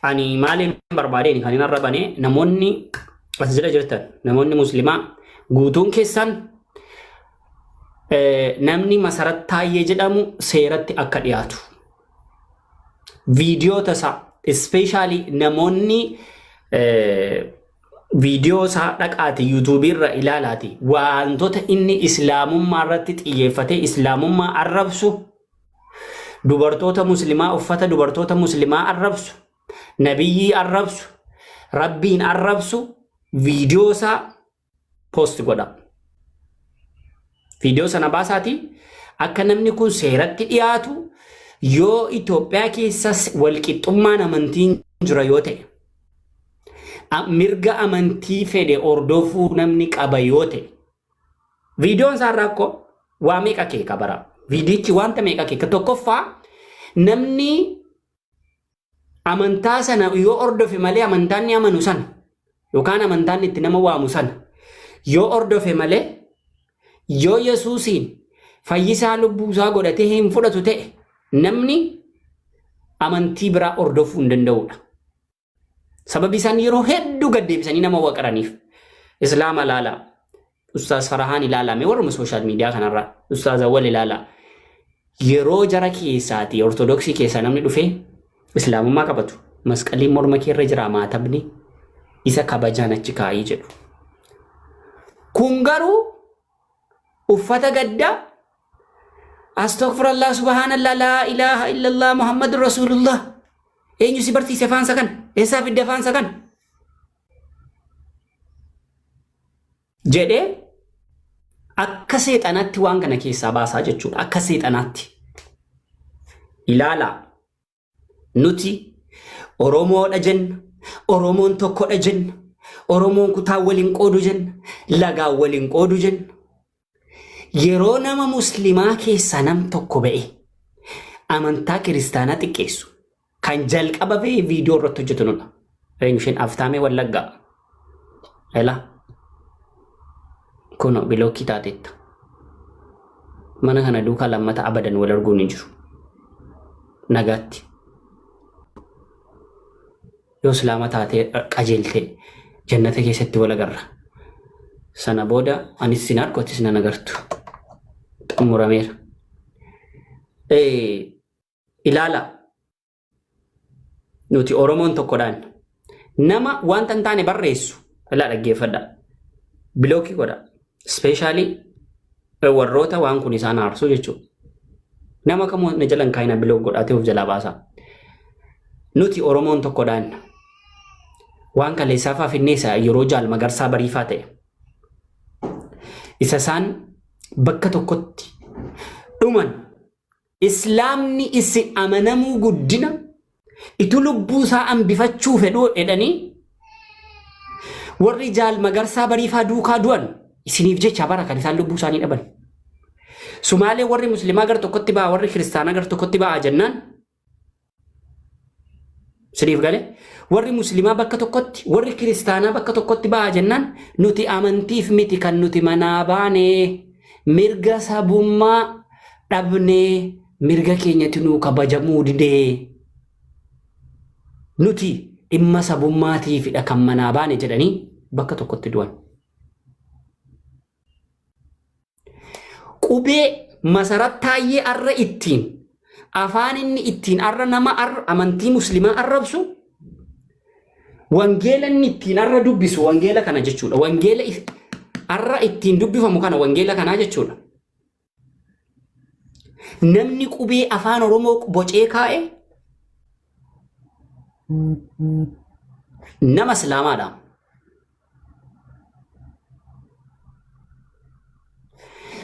ani maaliin barbaadeen kan hin arrabane namoonni as jala jirtan namoonni muslimaa guutuun keessan namni Masarat Taayyee jedhamu seeratti akka dhiyaatu. Viidiyoota isaa especially namoonni viidiyoo isaa dhaqaati yuutuubii irra ilaalaati wantoota inni islaamummaa irratti xiyyeeffatee islaamummaa arrabsu dubartoota muslimaa uffata dubartoota muslimaa arrabsu nabiyyii arrabsu rabbiin arrabsu viidiyoo isaa post godha. Viidiyoo sana baasaati akka namni kun seeratti dhiyaatu yoo Itoophiyaa keessas walqixxummaan amantiin jira yoo ta'e mirga amantii fedhe ordofuu namni qaba yoo ta'e viidiyoon isaa rakkoo waa meeqa kee qabara viidiyichi wanta meeqa kee tokkoffaa namni amantaa sana yoo ordofe malee amantaan ni amanu sana yookaan amantaan itti nama waamu sana yoo ordofe malee yoo Yesuusiin fayyisaa lubbuusaa godhatee hin fudhatu ta'e namni amantii biraa ordofuu hin danda'udha. Sababi isaan yeroo hedduu gaddeebisanii nama waqaraniif islaama ilaalaa ustaaz Farahaan ilaalame warra sooshaal miidiyaa kanarraa ustaaz Awwal ilaalaa yeroo jara keessaati ortodoksii keessaa namni dhufee islaamummaa qabatu masqaliin morma keerra jira maatabni isa kabajaan achi kaayii jedhu. Kun garuu uffata gaddaa astaghfirullah subhanallah la ilaha illallah muhammadur rasulullah eenyu si barsiise faansa kan eessaa fidde faansa kan jedhee akka seexanaatti waan kana keessaa baasaa jechuudha. Akka seexanaatti ilaalaa nuti Oromoodha jenna, Oromoon tokkodha jenna, Oromoon kutaa waliin qoodu jenna, lagaa waliin qoodu jenna. Yeroo nama muslimaa keessaa nam tokko ba'e amantaa kiristaanaa xiqqeessu kan jalqaba ba'e viidiyoo irratti hojjetu nudha. Eenyusheen aftaamee wallaggaa. Ela. Kuno bilookii taatetta. mana kana duukaa lammata abadan wal arguun hin jiru. Nagaatti. Yoo islaama taatee qajeeltee jannata keessatti wal agarra. Sana booda anis sin argu atis nan agartu. Xumurameera. Ilaala. Nuti Oromoon tokkodhaan nama wanta hin taane barreessu ilaa dhaggeeffadha. Bilookii godha. Ispeeshaalii warroota waan kun isaan aarsu jechuudha. Nama kamuu na jalan kaayina bilook godhatee of jalaa baasa. Nuti Oromoon tokkodhaan waan kaleessaa faa finneessa yeroo jaal magarsaa bariifaa ta'e. Isa isaan bakka tokkotti dhuman Islaamni isin amanamuu guddina itu lubbuu isaa hambifachuu fedhuu jedhanii warri jaal magarsaa bariifaa duukaa du'an isiniif jecha bara kan isaan lubbuu isaanii dhaban. Sumaalee warri muslimaa gar tokkotti ba'a warri kiristaanaa gar tokkotti ba'a jennaan siniif gale warri muslimaa bakka tokkotti warri kiristaanaa bakka tokkotti ba'a jennaan nuti amantiif miti kan nuti manaa baanee mirga sabummaa dhabnee mirga keenyatti nuu kabajamuu didee nuti dhimma sabummaatiifidha kan manaa baane jedhanii bakka tokkotti du'an. Qubee masarattaayyee arra ittiin afaan inni ittiin arra nama amantii muslimaa arrabsu wangeela inni ittiin arra dubbisu wangeela kana jechuudha. Wangeela arra ittiin dubbifamu kana wangeela kanaa jechuudha. Namni qubee afaan Oromoo bocee kaa'e nama islaamaadha.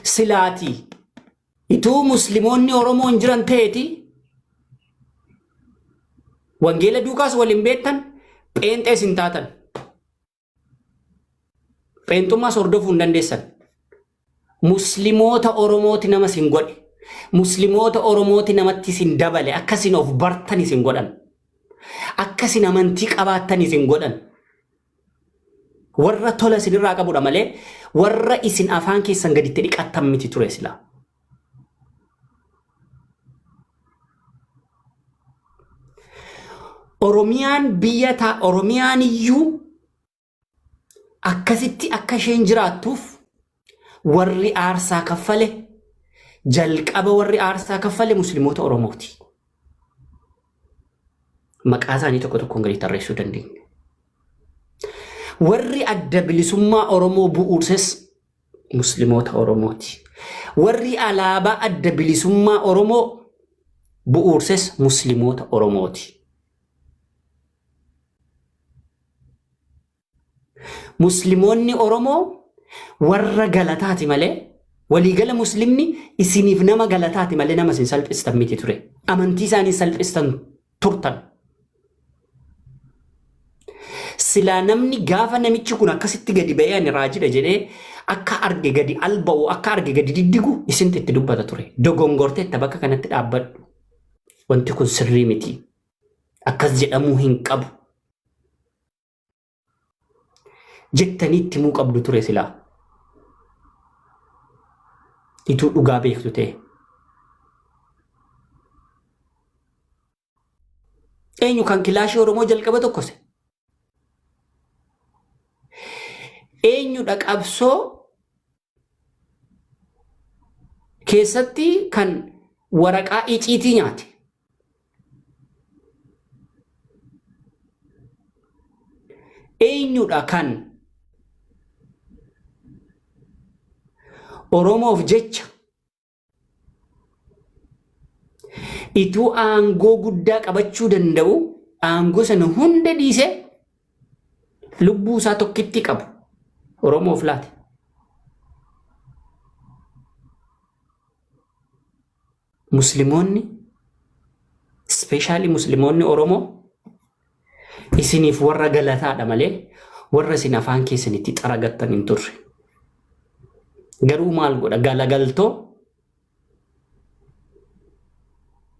Silaati ituu muslimoonni Oromoon jiran ta'eeti wangeela duukaas waliin beektan pheenxees hin taatan. Pheenxummaas hordofuu hin dandeessan. Muslimoota Oromooti nama sin godhe. Muslimoota Oromooti namatti sin dabale akkasin of bartan isin godhan. Akkasin amantii qabaattan isin godhan. Warra tola isinirraa qabudha malee warra isin afaan keessan gaditti dhiqattan miti ture silaa. Oromiyaan biyya ta'a Oromiyaan iyyuu akkasitti akka isheen jiraattuuf warri aarsaa kaffale jalqaba warri aarsaa kaffale muslimoota Oromooti. Maqaa isaanii tokko tokkoon gadi tarreessuu dandeenya. Warri adda bilisummaa Oromoo bu'uurses muslimoota Oromooti. Warri alaabaa adda bilisummaa Oromoo bu'uurses muslimoota Oromooti. Muslimoonni Oromoo warra galataati malee waliigala muslimni isiniif nama galataati malee nama isin salphistan miti ture. Amantii isaanii salphistan turtan. Silaa namni gaafa namichi kun akkasitti gadi ba'ee ani raajidha jedhee akka arge gadi alba'u akka arge gadi diddigu isinti itti dubbata ture. Dogongorteetta bakka kanatti dhaabbadhu. Wanti kun sirrii miti. Akkas jedhamuu hin qabu. Jettanii itti himuu qabdu ture silaa. Ituu dhugaa beektu ta'e. Eenyu kan kilaashii Oromoo jalqaba tokkose? Eenyudha qabsoo keessatti kan waraqaa iciitii nyaate? Eenyudha kan Oromoof jecha ituu aangoo guddaa qabachuu danda'u aangoo sana hunda dhiisee lubbuu isaa tokkitti qabu Oromoof laate. Muslimoonni ispeeshaalii muslimoonni Oromoo isiniif warra galataadha malee warra isin afaan keessanitti xaragattan hin turre. Garuu maal godha galagaltoo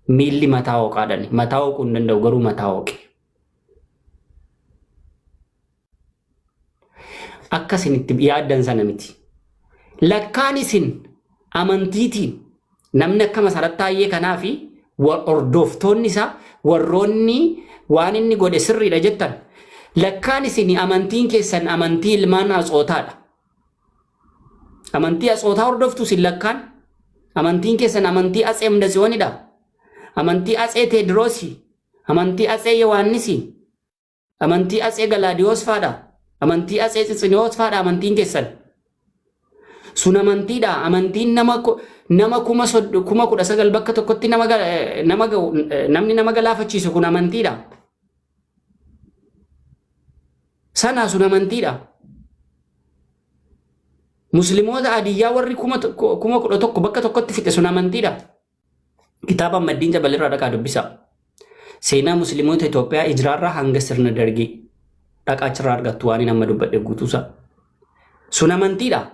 miilli mataa hooqaadhani. Mataa hooquu hin danda'u garuu mataa hooqe. Akka isinitti yaaddan sana miti. Lakkaan isin amantiitiin namni akka Masarat Taayyee kanaa fi hordoftoonni isaa warroonni waan inni godhe sirriidha jettan lakkaan isin amantiin keessan amantii ilmaan Atsootaadha. Amantii Atsootaa hordoftu isin lakkaan amantiin keessan amantii Atsee Amdatsiyoonidha. Amantii Atsee Teediroosii, amantii Atsee Yohaannisii, amantii Atsee Galaadiyoos faadha, amantii Atsee Tsitsiniyoos faadha amantiin keessan. Sun amantiidha. Amantiin nama kuma 19 bakka tokkotti namni nama galaafachiisu kun amantiidha. Sana sun amantiidha. Musliimoota adiyyaa warri kuma 11 bakka tokkotti fixe sun amantiidha. Kitaaba Maddiin Jabalirraa dhaqaa dubbisa. Seenaa Musliimoota Itoophiyaa Ijraarraa hanga sirna Dargii dhaqaa achirraa argattu waan nama dubbadhe guutuusa. Sun amantiidha.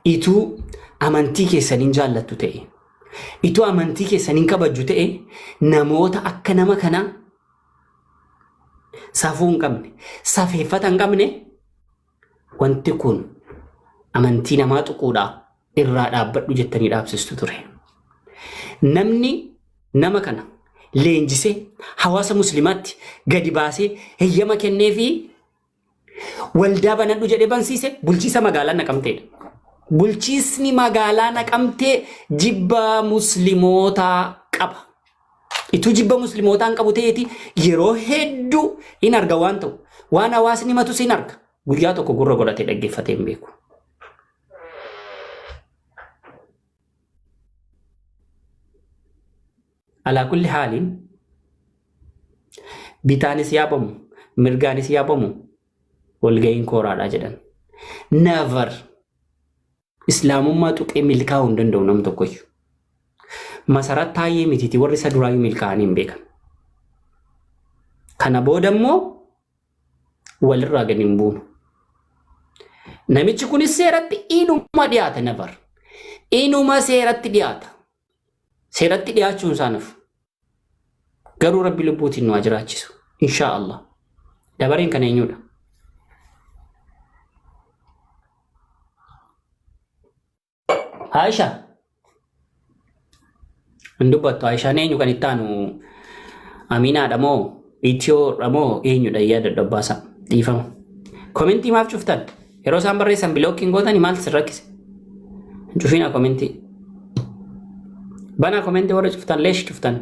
Ituu amantii keessaniin jaallattu ta'e, ituu amantii keessaniin kabajju ta'e, namoota akka nama kanaa safuu hin qabne, safeeffata hin qabne, wanti kun amantii namaa tuquudhaa irraa dhaabbadhu jettanii dhaabsistu ture. Namni nama kana leenjisee hawaasa muslimaatti gadi baasee heyyama kennee fi waldaa banadhu jedhee bansiise bulchiisa magaalaa Naqamteedha. Bulchiisni magaalaa Naqamtee jibba muslimootaa qaba. Ituu jibba muslimootaan qabu ta'eeti yeroo hedduu in arga waan ta'u waan hawaasni matus in arga. Guyyaa tokko gurra godhatee dhaggeeffatee hin beeku. Alaa kulli haaliin bitaanis yaabamu mirgaanis yaabamu walga'iin kooraadhaa jedhan. Never Islaamummaa tuqee milkaa'uu hin danda'u nam tokkoyyuu. Masarat Taayyee mitiiti warri isa duraayyuu milkaa'anii hin beekan. Kana booda immoo walirraa gadi hin buunu. Namichi kunis seeratti inuma dhiyaata never. Inuma seeratti dhiyaata. Seeratti dhiyaachuun isaaniif garuu Rabbi lubbuutiin nu haa jiraachisu. Inshaa Allah. Dabareen kan eenyudha? Aisha. Ndubbattu Aishaan eenyu kan itti aanu Aminaadha moo Itiyoodha moo eenyudha yaada dabbaasa dhiifama. Komentii maaf cuftan? Yeroo isaan barreessan bilookiin gootanii maal sirrakkise? Cufina komentii. Bana komentii warra cuftan leesh cuftan.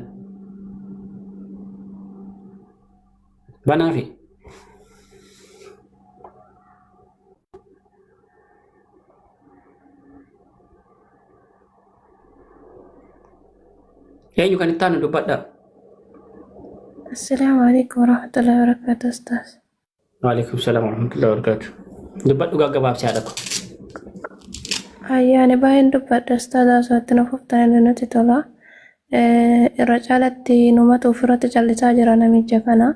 Banaa fi. Eenyu kan itti aanu dubbadha? Assalamualaikum warahmatullahi wabarakatuh Ustaz. Waalaikumsalam warahmatullahi wabarakatuh. Dubbadhu gaggabaabsi haadha ko. Ayyaani baay'een dubbadha Ustaz asirratti nuuf uffatanii nuti tola. Irra caalatti numatu ofirratti callisaa jira namicha kana.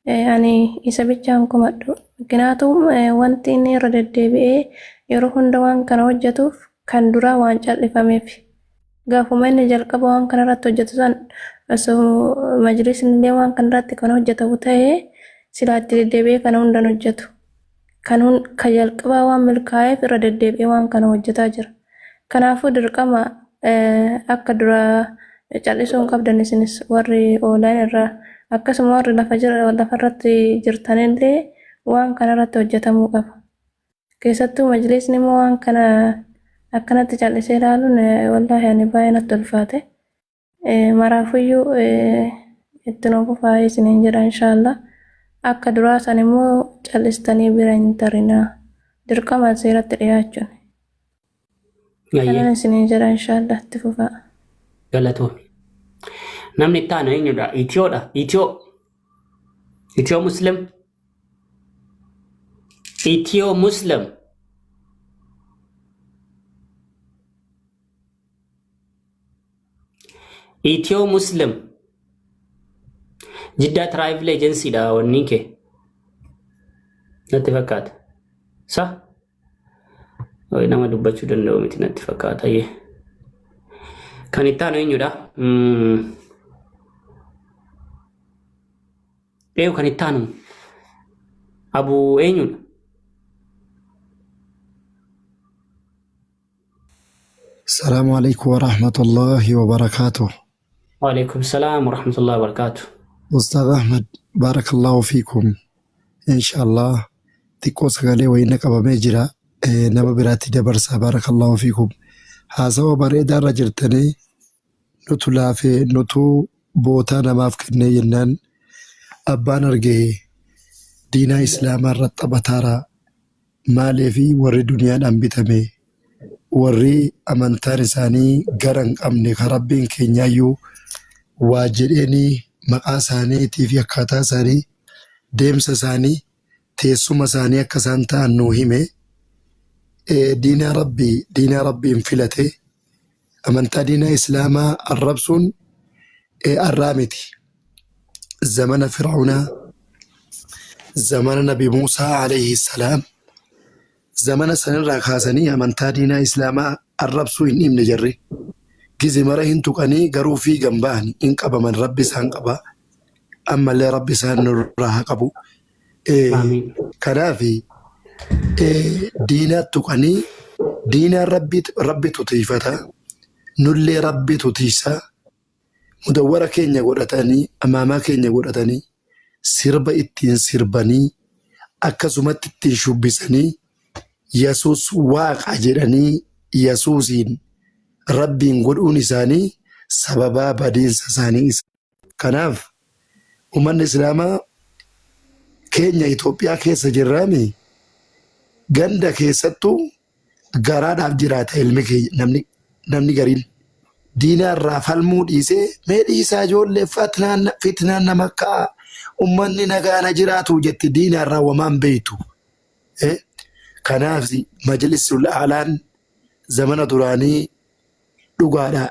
Ani isa bichaan kumadhu. Kanaafuu wanti inni irra deddeebi'ee yeroo hunda waan kana hojjetuuf kan duraa waan callifameef. Gaafuma inni jalqaba waan kana irratti hojjetu san osoo majlisni illee waan kana irratti kan hojjetamu ta'ee silaatti deddeebi'ee kana hundaan hojjetu. Kan jalqabaa waan milkaa'eef irra deddeebi'ee waan kana hojjetaa jira. Kanaafuu dirqama akka dura callisuu hin qabdan isinis warri oolan irraa akkasuma warri lafarratti jirtanillee waan kana irratti hojjetamuu qaba. Keessattuu majlisni immoo waan kana akkanatti callisee ilaaluun wallaahi ani baay'ee natti ulfaate. Maraafuyyuu itti nu fufaa isiniin jira inshaallah. Akka duraa san immoo callistanii bira hin tarinaa. Dirqama seeratti dhiyaachuun. Kanan isiniin jira inshaallah itti fufaa. Galatoomi. Namni itti aanu eenyudha? Itiyoodha. Itiyoo Muslim. Itiyoo Muslim. Itiyoo Muslim. Jiddaa Travel Agency dha wanni kee. Natti fakkaata. Sa? Nama dubbachuu danda'u miti natti fakkaata. Kan itti aanu eenyudha? Kan itti aanu Abu eenyudha? السلام عليكم ورحمة الله وبركاته. وعليكم السلام ورحمة الله وبركاته. أستاذ أحمد بارك الله فيكم إن شاء الله. تكوس غالي وينك أبا ميجرا نما براتي دبرسا بارك الله فيكم. هاسوا بريدا رجلتني نتو لافي نتو بوتا نماف كدني ينان أبان أرجي دينا إسلام الرطبتارا مالي في وري دنيا أنبتمي وري أمانتار إساني غران أمني خربين كينيايو واجريني maqaa isaaniitii fi akkaataa isaanii deemsa isaanii teessuma isaanii akka isaan ta'an nuu hime diinaa rabbiin filate amantaa diinaa islaamaa arrabsuun arraa miti. Zamana Fir'aunaa, zamana Nabi Muusaa alayhi salaam, zamana sanirraa kaasanii amantaa diinaa islaamaa arrabsuu hin dhimne jarri. Gizi mara hin tuqanii garuu fiigan ba'ani hin qabaman rabbi isaan qaba ammallee rabbi isaan nurraa haa qabu. Kanaaf diinaa tuqanii diinaan rabbitu tiifata nullee rabbitu tiisa mudawwara keenya godhatanii amaamaa keenya godhatanii sirba ittiin sirbanii akkasumatti ittiin shubbisanii Yesuus waaqa jedhanii Yesuusiin rabbiin godhuun isaanii sababaa badiinsa isaanii. Kanaaf ummanni islaamaa keenya Itoophiyaa keessa jirraami ganda keessattuu garaadhaaf jiraata ilmi keenya namni gariin diinaarraa falmuu dhiisee mee dhiisaa ijoollee fitnaan nama ka'a ummanni nagaana jiraatu jetti diinaarraa wamaan beeytu. Kanaaf majlisul aalaan zamana duraanii dhugaadha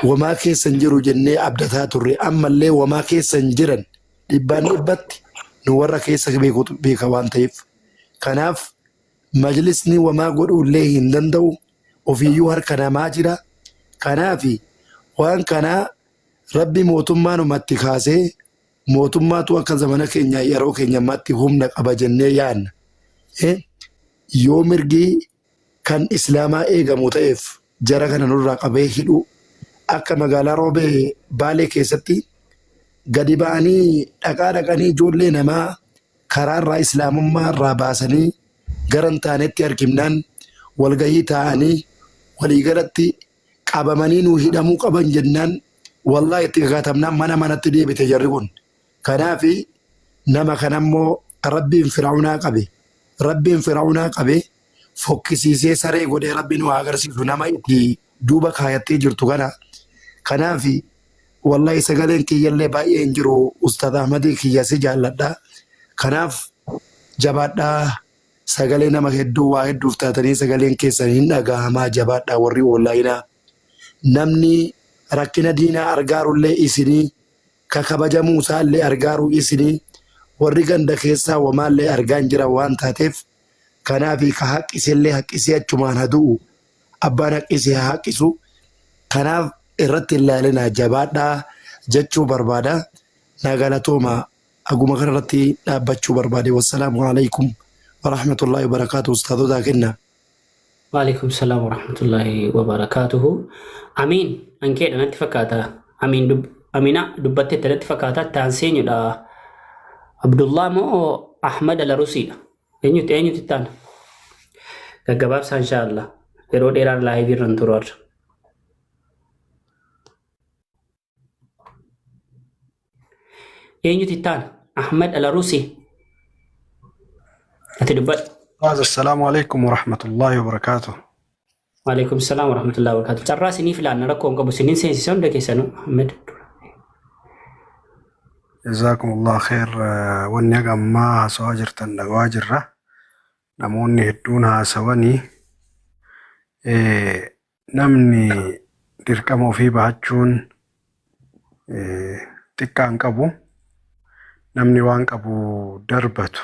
wamaa keessan jiru jennee abdataa turre ammallee wamaa keessan jiran dhibbaan dhibbatti nu warra keessa beeka waan ta'eef kanaaf majlisni wamaa godhuullee hin danda'u ofiiyyuu harka namaa jira. Kanaaf waan kanaa rabbi mootummaanumatti kaasee mootummaatu akka zamana keenya yeroo keenyammaatti humna qaba jennee yaanna. Yoo mirgii kan islaamaa eegamu ta'eef jara kana nurraa qabee hidhu akka magaalaa roobee baalee keessatti gadi ba'anii dhaqanii ijoollee namaa karaarraa islaamummaa irraa baasanii garan taanetti argimnaan walgahii taa'anii waliigalatti qabamanii nuu hidhamuu qaban jennaan wallaahi itti kakaatamnaan mana manatti deebite jarri kun. Kanaaf nama kanammoo rabbiin Fir'aunaa qabe fokkisiisee saree godhee rabbi nu agarsiisu nama itti duuba kaayattee jirtu kana. Kanaaf wallahi sagaleen kiyyallee baay'ee hin jiru Ustaad Ahmadii kiyya si jaalladha. Kanaaf jabaadhaa sagalee nama hedduu waa hedduuf taatanii sagaleen keessan hin dhagahamaa jabaadhaa warri onlaayinaa. Namni rakkina diinaa argaarullee isinii kakabajamuu isaallee argaaruu isinii warri ganda keessaa wamaallee argaan jiran waan taateef kanaaf ka haqqisillee haqqisee achumaan haa du'u abbaan haqqisee haa haqqisu. Kanaaf irratti ilaalinaa jabaadhaa jechuu barbaada. Nagalatooma aguma kanarratti dhaabbachuu barbaade. Wassalaamu alaikum warahmatullahi wabarakaatuh. Ustaadotaa kenna. وعليكم السلام ورحمة الله وبركاته. أمين أنكي أنا اتفقاتا أمينة دبت تلت فكاتا تانسين يدا عبد الله مو أحمد الروسي أنيو تتان كجواب إن شاء الله يرود إيران لايف يرنتورور أنيو تتان أحمد الروسي أتدبت. السلام عليكم ورحمة الله وبركاته. وعليكم السلام ورحمة الله وبركاته. ترى سنين فلان نركون قبل سنين سنين دكي سنو محمد. جزاكم الله خير. ونيجا ما سواجر تنواجرة نموني هدونا سواني نمني تركمو في بحجون تكان كابو نمني وان كابو دربتو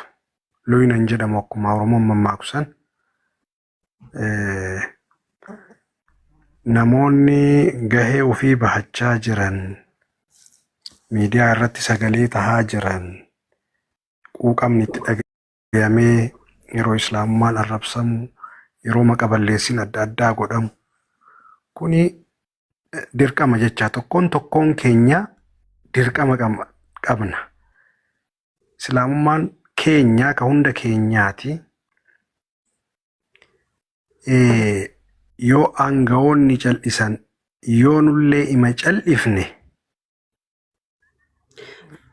لوين نجد موكما ورمم ماكسن namoonni gahee ofii bahachaa jiran miidiyaa irratti sagalee tahaa jiran quuqamni itti dhagayamee yeroo islaamummaan arrabsamu yeroo maqaballeessin adda addaa godhamu kuni dirqama jecha tokkoon keenya dirqama qabna. Islaamummaan keenya ka hunda keenyaati. Yoo aangawoonni cal'isan yoo nullee ima cal'ifne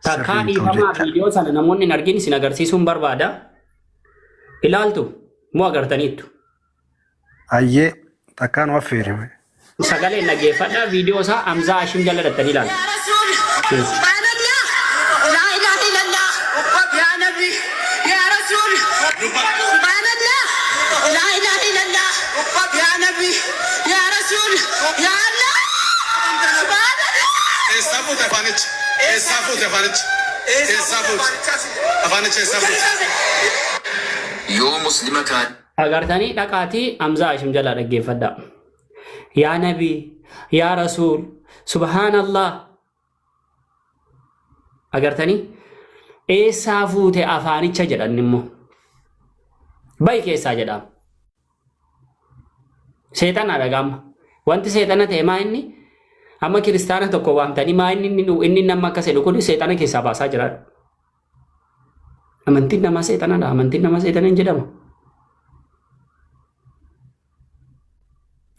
takkaa dhiifamaa viidiyoo sana namoonni hin argin isin agarsiisuun barbaada. Ilaaltu moo agartaniittu? Ayyee takkaa nu affeerime. Sagaleen dhaggeeffadhaa viidiyoo isaa Hamzaa Hashim jala dhattanii ilaalu. Yoo muslima kaan Agartanii dhaqaatii Hamzaa Hashim jala dhaggeeffadhaa. Yaa Nabii, yaa Rasuul, Subhaanallah. Agartanii eessaa fuute afaanicha jedhan immoo bayi keessaa jedhama. Seexana dhagama. Wanti seexana ta'e maa inni amma kiristaana tokko waamtanii maa inni nama akka sedhu kun seexana keessaa baasaa jira. Amantiin nama seexanadha. Amantiin nama seexana hin jedhamu.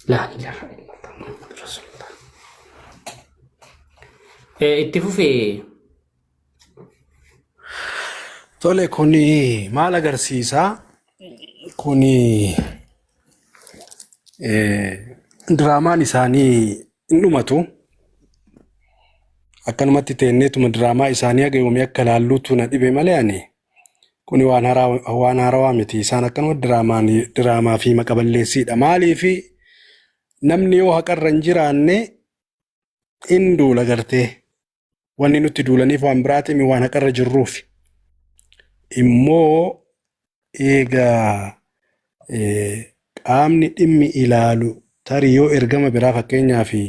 La ilaha illallah Muhammad Rasulullah. Itti fufee. Tole kuni maal agarsiisa? Kuni diraamaan isaanii hin dhumatu. Akkanumatti teenneetuma diraamaa isaanii haga yoomii akka laalluutu na dhibe malee ani. Kuni waan haarawaa miti. Isaan akkanuma diraamaa fi maqaballeessiidha. Maaliifi namni yoo haqarra hin jiraanne hin duula gartee. Wanni nutti duulaniif waan biraatimi waan haqarra jirruuf. Immoo eegaa qaamni dhimmi ilaalu tarii yoo ergama biraa fakkeenyaa fi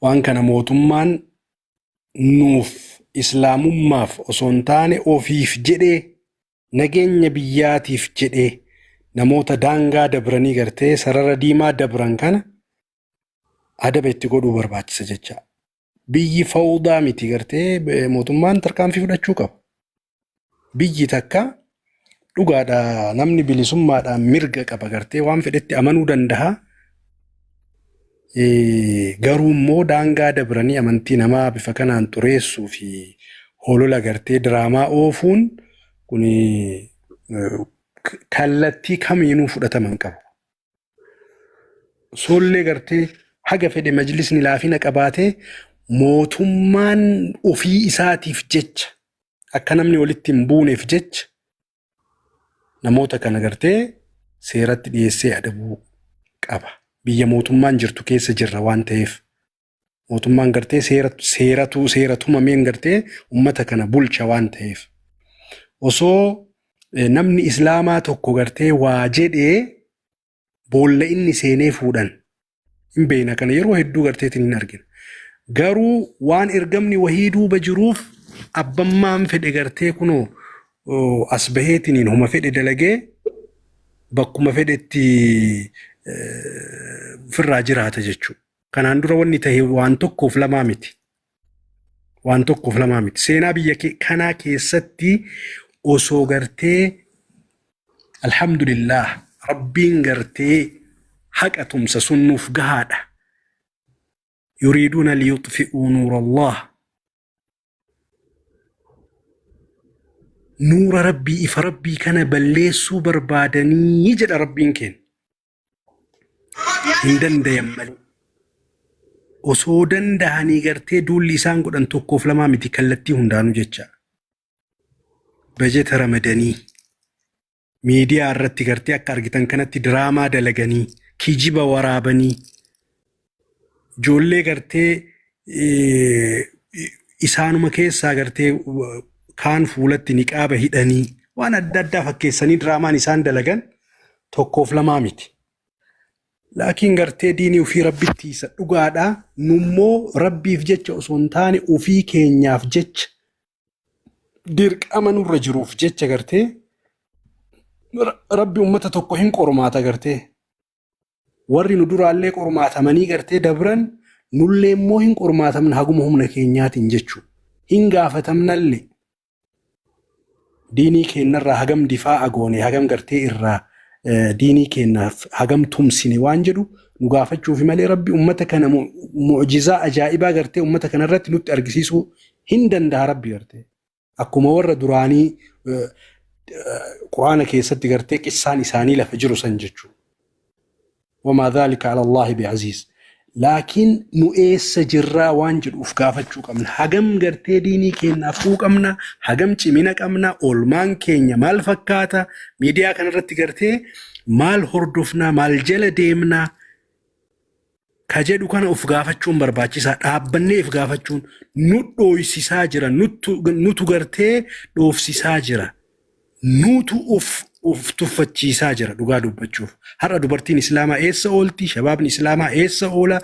waan kana mootummaan nuuf islaamummaaf osoo hin taane ofiif jedhee nageenya biyyaatiif jedhee namoota daangaa dabranii gartee sarara diimaa dabran kana adaba itti godhuu barbaachisa jecha. Biyyi fawdaa miti gartee mootummaan tarkaanfii fudhachuu qaba. Biyyi takka dhugaadha namni bilisummaadhaan mirga qaba gartee waan fedhetti amanuu danda'a. Garuu immoo daangaa dabranii amantii namaa bifa kanaan xureessuu fi holola gartee diraamaa oofuun kun kallattii kamiinuu fudhataman qabu. Soollee gartee haga fedhe majlisni laafina qabaatee mootummaan ofii isaatiif jecha akka namni walitti hin buuneef jecha namoota kana gartee seeratti dhiyeessee adabuu qaba. Biyya mootummaan jirtu keessa jirra waan ta'eef mootummaan gartee seeratumameen gartee ummata kana bulcha waan ta'eef osoo namni islaamaa tokko gartee waa jedhee boolla inni seenee fuudhan hin beekna kana yeroo hedduu garteetiin hin argina. Garuu waan ergamni wahii duuba jiruuf abbammaan fedhe gartee kunoo as baheetiniin homa fedhe dalagee bakkuma fedhetti ofirraa jiraata jechuudha. Kanaan dura wanni ta'e waan tokkoof lamaa miti. Waan tokkoof lamaa miti. Seenaa biyya kanaa keessatti osoo gartee alhamdulillah rabbiin gartee haqa tumsa sunnuuf gahaadha. Yuriiduuna liyuxfi'uu nuura Allah. Nuura rabbii ifa rabbii kana balleessuu barbaadanii jedha rabbiin keenya. Hin dandayan malee. Osoo danda'anii gartee duulli isaan godhan tokkoof lamaa miti kallattii hundaanuu jecha. Bajeta ramadanii miidiyaa irratti gartee akka argitan kanatti diraamaa dalaganii kijiba waraabanii ijoollee gartee isaanuma keessaa gartee kaan fuulatti niqaaba hidhanii waan adda addaa fakkeessanii diraamaan isaan dalagan tokkoof lamaa miti. Laakiin gartee diinii ofii rabbitti isa dhugaadha. Nummoo rabbiif jecha osoo hin taane ofii keenyaaf jecha dirqama nurra jiruuf jecha gartee rabbi ummata tokko hin qormaata gartee warri nu duraallee qormaatamanii gartee dabran nullee immoo hin qormaatamna haguma humna keenyaatiin jechuu hin gaafatamnallee diinii keenyarraa hagam difaa'a goone hagam gartee irraa diinii keenyaaf hagam tumsine waan jedhu nu gaafachuufi malee rabbi ummata kana mu'jizaa ajaa'ibaa gartee ummata kanarratti nutti argisiisuu hin danda'a rabbi gartee akkuma warra duraanii quraana keessatti gartee qissaan isaanii lafa jiru san jechuudha. وما ذلك على الله بعزيز لكن نؤيس جرا وانجد افقافتشو قمنا حقم قرتي ديني كينا فوق قمنا حقم چمينا قمنا اولمان كينيا مال فكاتا ميديا كان رتي قرتي مال هردفنا مال جل ديمنا كجدو كان افقافتشون برباچيسا دابني افقافتشون نوتو يسيسا جرا نوتو قرتي دوف سيسا جرا نوتو uf tuffachiisaa jira dhugaa dubbachuuf har'a dubartiin islaamaa eessa oolti shabaabni islaamaa eessa oola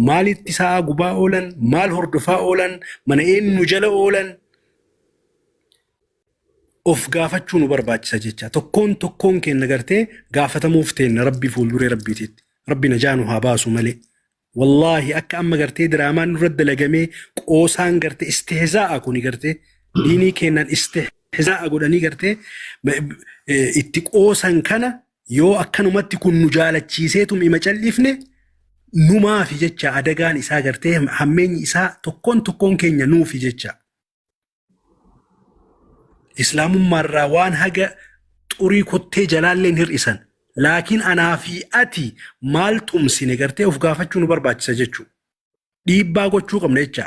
maalitti sa'a gubaa oolan maal hordofaa oolan mana eenyu jala oolan of gaafachuu nu barbaachisa jecha tokkoon keenya gartee gaafatamuuf teenna rabbii fuulduree rabbiititti rabbi najaanu haa baasu malee wallaahi akka amma gartee diraamaan nurra dalagamee qoosaan gartee istihzaa'a kuni gartee diinii keennan istihzaa'a godhanii gartee itti qoosan kana yoo akkanumatti kun nu jaalachiiseetum ima callifne numaafi jecha adagaan isaa gartee hammeenyi isaa tokkoon keenya nuufi jecha islaamummaarraa waan haga xurii kottee jalaalleen hir'isan laakiin anaa fi ati maal tumsine gartee of gaafachuu nu barbaachisa jechuu dhiibbaa gochuu qabna jecha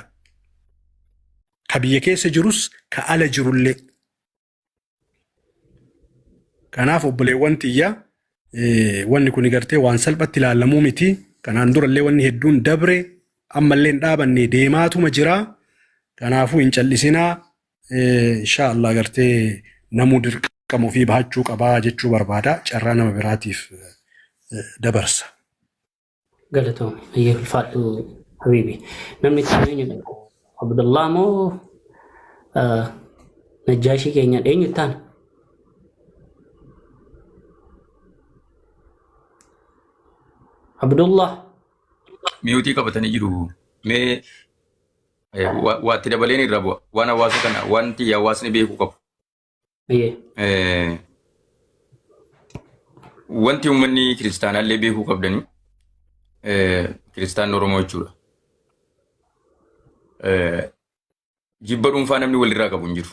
ka biyya keessa jirus ka ala jirullee kanaaf obboleewwan tiyya wanni kun gartee waan salphatti ilaalamuu miti kanaan durallee wanni hedduun dabre ammallee hin dhaabanne deemaatuma jira kanaafuu hin callisinaa inshallah gartee namuu dirqamuu fi bahachuu qabaa jechuu barbaada carraa nama biraatiif dabarsa. Galatoom ayyee ulfaadhu habiibi namni eenyu Abdullah moo Najjaashii keenya eenyu ta'an? Abdullah miyuutii qabatanii jiru mee waatti dabaleen irra bu'a waan hawaasa kana wanti hawaasni beekuu qabu. Wanti uummanni kiristaanaallee beekuu qabdanii kiristaan Oromoo jechuudha. Jibba dhuunfaa namni walirraa qabu hin jiru.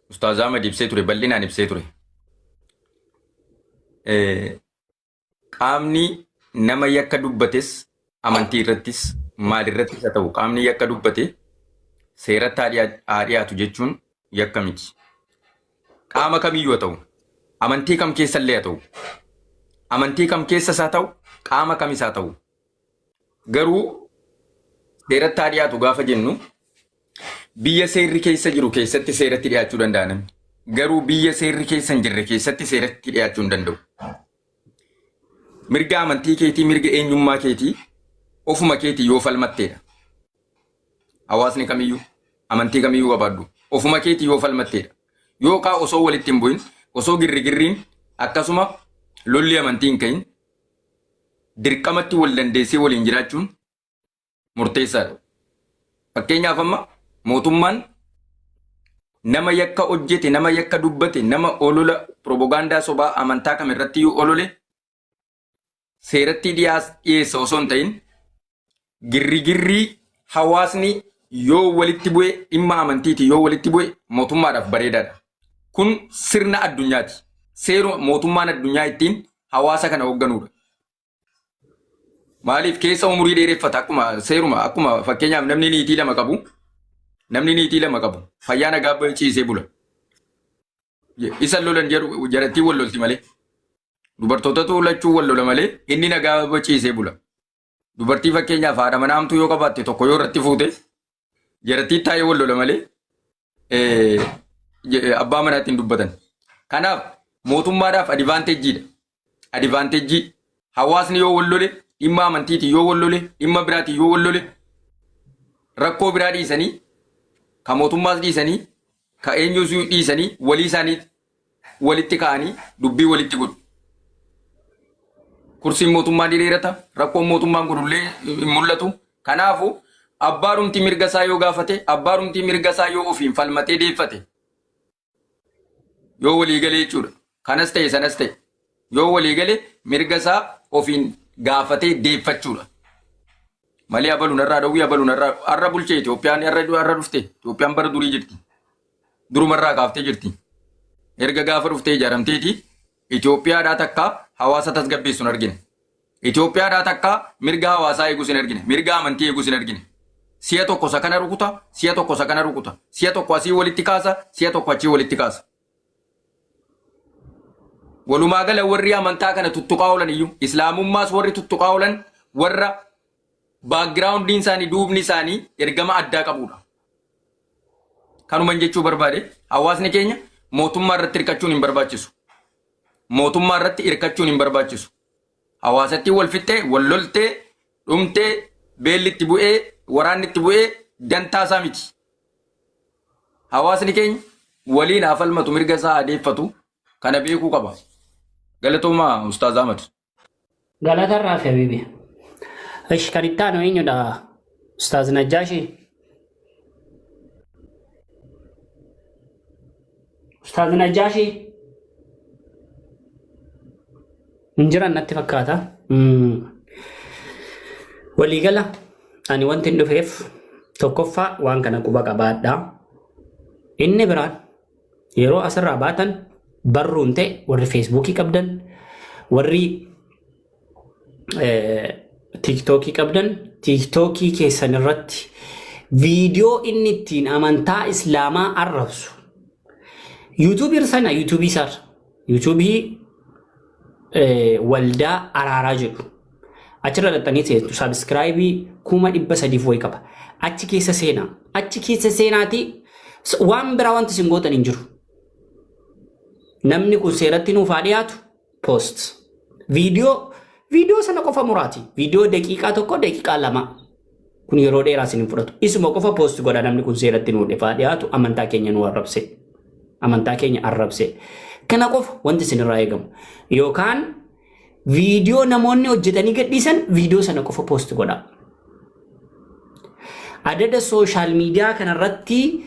Ustaaz Ahmad ibsee ture bal'inaan ibsee ture. Qaamni nama yakka dubbates amantii irrattis maal irrattis haa ta'u qaamni yakka dubbate seeratti haa dhiyaatu jechuun yakka miti. Qaama kamiyyuu haa ta'u amantii kam keessallee haa ta'u amantii kam keessas haa ta'u qaama kamis haa ta'u garuu seeratti haa dhiyaatu gaafa jennu biyya seerri keessa jiru keessatti seeratti dhiyaachuu danda'a namni garuu biyya seerri keessa hin jirre keessatti seeratti dhiyaachuu hin danda'u. Mirga amantii keetii mirga eenyummaa keetii ofuma keetii yoo falmatteedha. Hawaasni kamiyyuu amantii kamiyyuu qabaadhu ofuma keetii yoo falmatteedha. Yoo kaa osoo walitti hin bu'in osoo girrigirriin akkasuma lolli amantii hin ka'in dirqamatti wal dandeessee waliin jiraachuun murteessaadha. Fakkeenyaaf amma mootummaan nama yakka hojjete nama yakka dubbate nama olola propagaandaa sobaa amantaa kamirratti yoo olole seeratti dhiyeessa osoo hin ta'in girrigirrii hawaasni yoo walitti bu'e dhimma amantiiti yoo walitti bu'e mootummaadhaaf bareedaadha. Kun sirna addunyaati. Seeruma mootummaan addunyaa ittiin hawaasa kana hoogganuudha. Maaliif keessa umurii dheereffata akkuma seeruma akkuma fakkeenyaaf namni niitii lama qabu fayyaa nagaa ciisee bula. Isa lolan jedhu jarattii wal lolti malee. Dubartootatu lachuu wal lola malee inni nagaa ciisee bula. Dubartii fakkeenyaaf haadha manaa hamtuu yoo qabaatte tokko yoo irratti fuute jarattii taa'ee wal lola malee abbaa manaatiin dubbatan. Kanaaf mootummaadhaaf adivaanteejjiidha. Adivaanteejjii hawaasni yoo wal lole dhimma amantiitiin yoo wal lole dhimma biraatiin yoo wal lole rakkoo biraa dhiisanii ka mootummaas dhiisanii ka eenyuus dhiisanii walii isaanii walitti ka'anii dubbii walitti godhu. kursiin mootummaa ni dheerata, rakkoon mootummaan godhullee hin mul'atu. Kanaafu abbaarumti mirga isaa yoo gaafate, abbaarumti mirga isaa yoo ofiin falmatee deeffate, yoo walii galee jechuudha. Kanas ta'e sanas ta'e yoo walii galee mirga isaa ofiin gaafatee deeffachuudha. Malee abaluun irraa dhowwii abaluun irra bulchee Itoophiyaan irra dhufte. Itoophiyaan bara durii jirti. Durumarraa kaaftee jirti. Erga gaafa dhuftee ijaaramteeti Itoophiyaadhaa takka hawaasa tasgabbeessu hin argine. Itoophiyaadhaa takka mirga hawaasaa eegus hin argine. Mirga amantii eegus hin argine. Si'a tokko isa kana rukuta, si'a tokko isa kana rukuta. Si'a tokko asii walitti kaasa, si'a tokko achii walitti kaasa. Walumaa gala warri amantaa kana tuttuqaa oolan iyyuu Islaamummaas warri tuttuqaa oolan warra baakgiraawundiin isaanii duubni isaanii ergama addaa qabudha. Kanuman jechuu barbaade hawaasni keenya mootummaa irratti hirkachuun hin barbaachisu. Mootummaa irratti hirkachuun hin barbaachisu. Hawaasatti wal fixxee, wal loltee, dhumtee, beelli itti bu'ee, waraanni itti bu'ee dantaa isaa miti. Hawaasni keenya waliin haa falmatu mirga isaa adeeffatu kana beekuu qaba. Galatoomaa Ustaaz Ahmad. Galatarraa fi Habibi. Ish kan itti aanu eenyudha? Ustaaz Najjaashi. Ustaaz Najjaashi. Hin jiran natti fakkaata. Waliigala ani wanti hin dhufeef tokkoffaa waan kana quba qabaadhaa. Inni biraan yeroo asirraa baatan barruun ta'e warri feesbuukii qabdan, warri tiiktookii qabdan, tiiktookii keessan irratti viidiyoo inni ittiin amantaa islaamaa arrabsu. Yuutuubii sana yuutuubii isaarra yuutuubii waldaa araaraa jedhu achirra dhaxxanii seentu saabskraayibii 300,000 wayi qaba. Achi keessa seenaa. Achi keessa seenaati waan biraa wanti isin gootan hin jiru. Namni kun seeratti nuuf haa dhiyaatu poost. Viidiyoo sana qofa muraati. Viidiyoo daqiiqaa tokko daqiiqaa lama. Kun yeroo dheeraa isin hin fudhatu. Isuma qofa poost godha namni kun seeratti nuuf haa dhiyaatu amantaa keenya nu arrabse. Amantaa keenya arrabse. Kana qofa wanti isin irraa eegamu. Yookaan viidiyoo namoonni hojjetanii gadhiisan viidiyoo sana qofa poost godha. Adada sooshaal miidiyaa kanarratti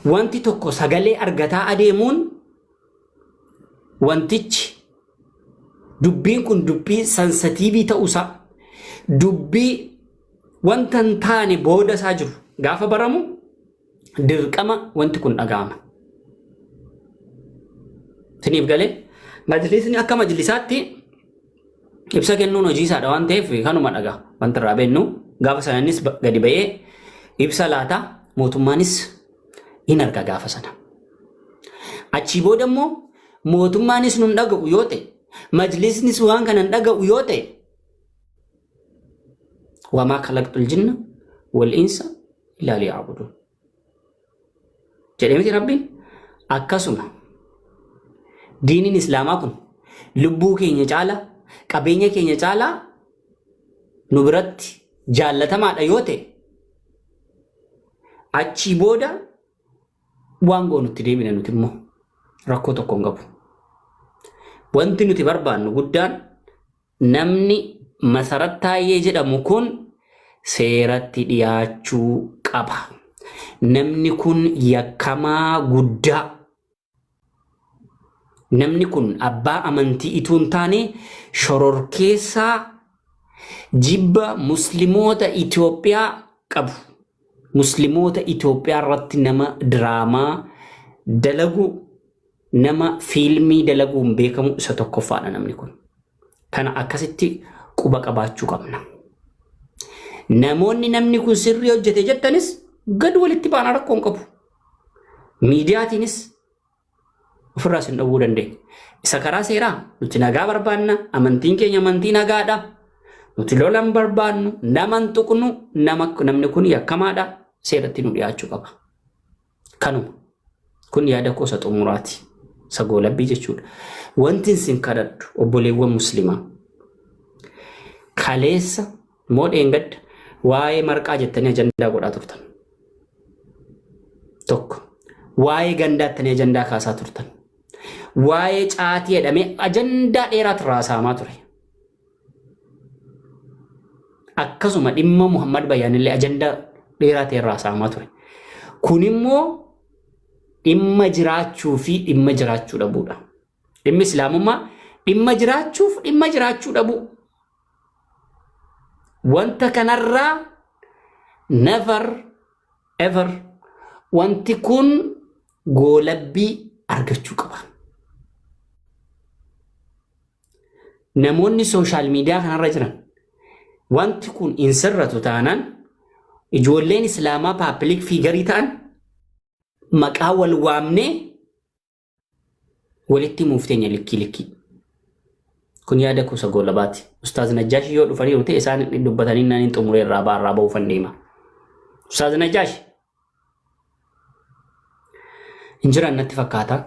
wanti tokko sagalee argataa adeemuun wantichi dubbiin kun dubbii sansatiivii ta'uusaa dubbii wanta hin taane booda isaa jiru gaafa baramu dirqama wanti kun dhaga'ama. Siniif galee majlisni akka majlisaatti ibsa kennuun hojii isaadha waan ta'eef kanuma dhagaa wanti irraa bennu gaafa sanannis gadi ba'ee ibsa laata mootummaanis hin arga gaafa sana. Achii booda immoo mootummaanis nun dhaga'u yoo ta'e majlisnis waan kana hin dhaga'u yoo ta'e wamaa khalaqtul jinna wal insa illaa liya'buduun jedhee miti rabbiin. Akkasuma diiniin islaamaa kun lubbuu keenya caala qabeenya keenya caala nu biratti jaallatamaadha yoo ta'e achii booda waan goonutti deebina nuti immoo rakkoo tokko hin qabu. Wanti nuti barbaannu guddaan namni Masarat Taayyee jedhamu kun seeratti dhiyaachuu qaba. Namni kun yakkamaa guddaa. Namni kun abbaa amantii itoo hin taane shororkeessaa jibba musliimoota Itoophiyaa qabu. Musliimoota Itoophiyaa irratti nama diraamaa dalagu, nama fiilmii dalaguun beekamu isa tokkoffaadha namni kun. Kana akkasitti quba qabaachuu qabna. Namoonni namni kun sirrii hojjete jettanis gad walitti baanaa rakkoo hin qabu. Miidiyaatiinis ofirraa isin dhowwuu dandeenya. Isa karaa seeraa nuti nagaa barbaanna, amantiin keenya amantii nagaadha. Nuti lola hin barbaannu, nama hin tuqnu, namni kun yakkamaadha. Seeratti nu dhiyaachuu qaba. Kanuma. Kun yaada koosa xumuraati. Sagoolabbii jechuudha. Wanti isin kadhadhu obboleewwan muslimaa. Kaleessa moo dheengadda waa'ee marqaa jettanii ajandaa godhaa turtan. Tokko. Waa'ee gandaa jettanii ajandaa kaasaa turtan. Waa'ee caatii jedhamee ajandaa dheeraatu raasamaa ture. akkasuma dhimma Muhammad Bayyaanillee ajandaa dheeraa ta'e irraa saamaa ture. Kun immoo dhimma jiraachuu fi dhimma jiraachuu dhabuudha. Dhimmi Islaamummaa dhimma jiraachuuf dhimma jiraachuu dhabu. Wanta kanarraa never ever wanti kun goolabbii argachuu qaba. Namoonni sooshaal miidiyaa kanarra jiran wanti kun hin sirratu taanaan ijoolleen Islaamaa paabilik fiigarii ta'an maqaa wal waamnee walitti muufteenya likkii. Kun yaada kuusa goolabaati. Ustaaz Najjaashi yoo dhufanii ta'e isaan dubbatanii naan hin xumuree irraa ba'uufan deema. Ustaaz Najjaashi hin jiran natti fakkaata.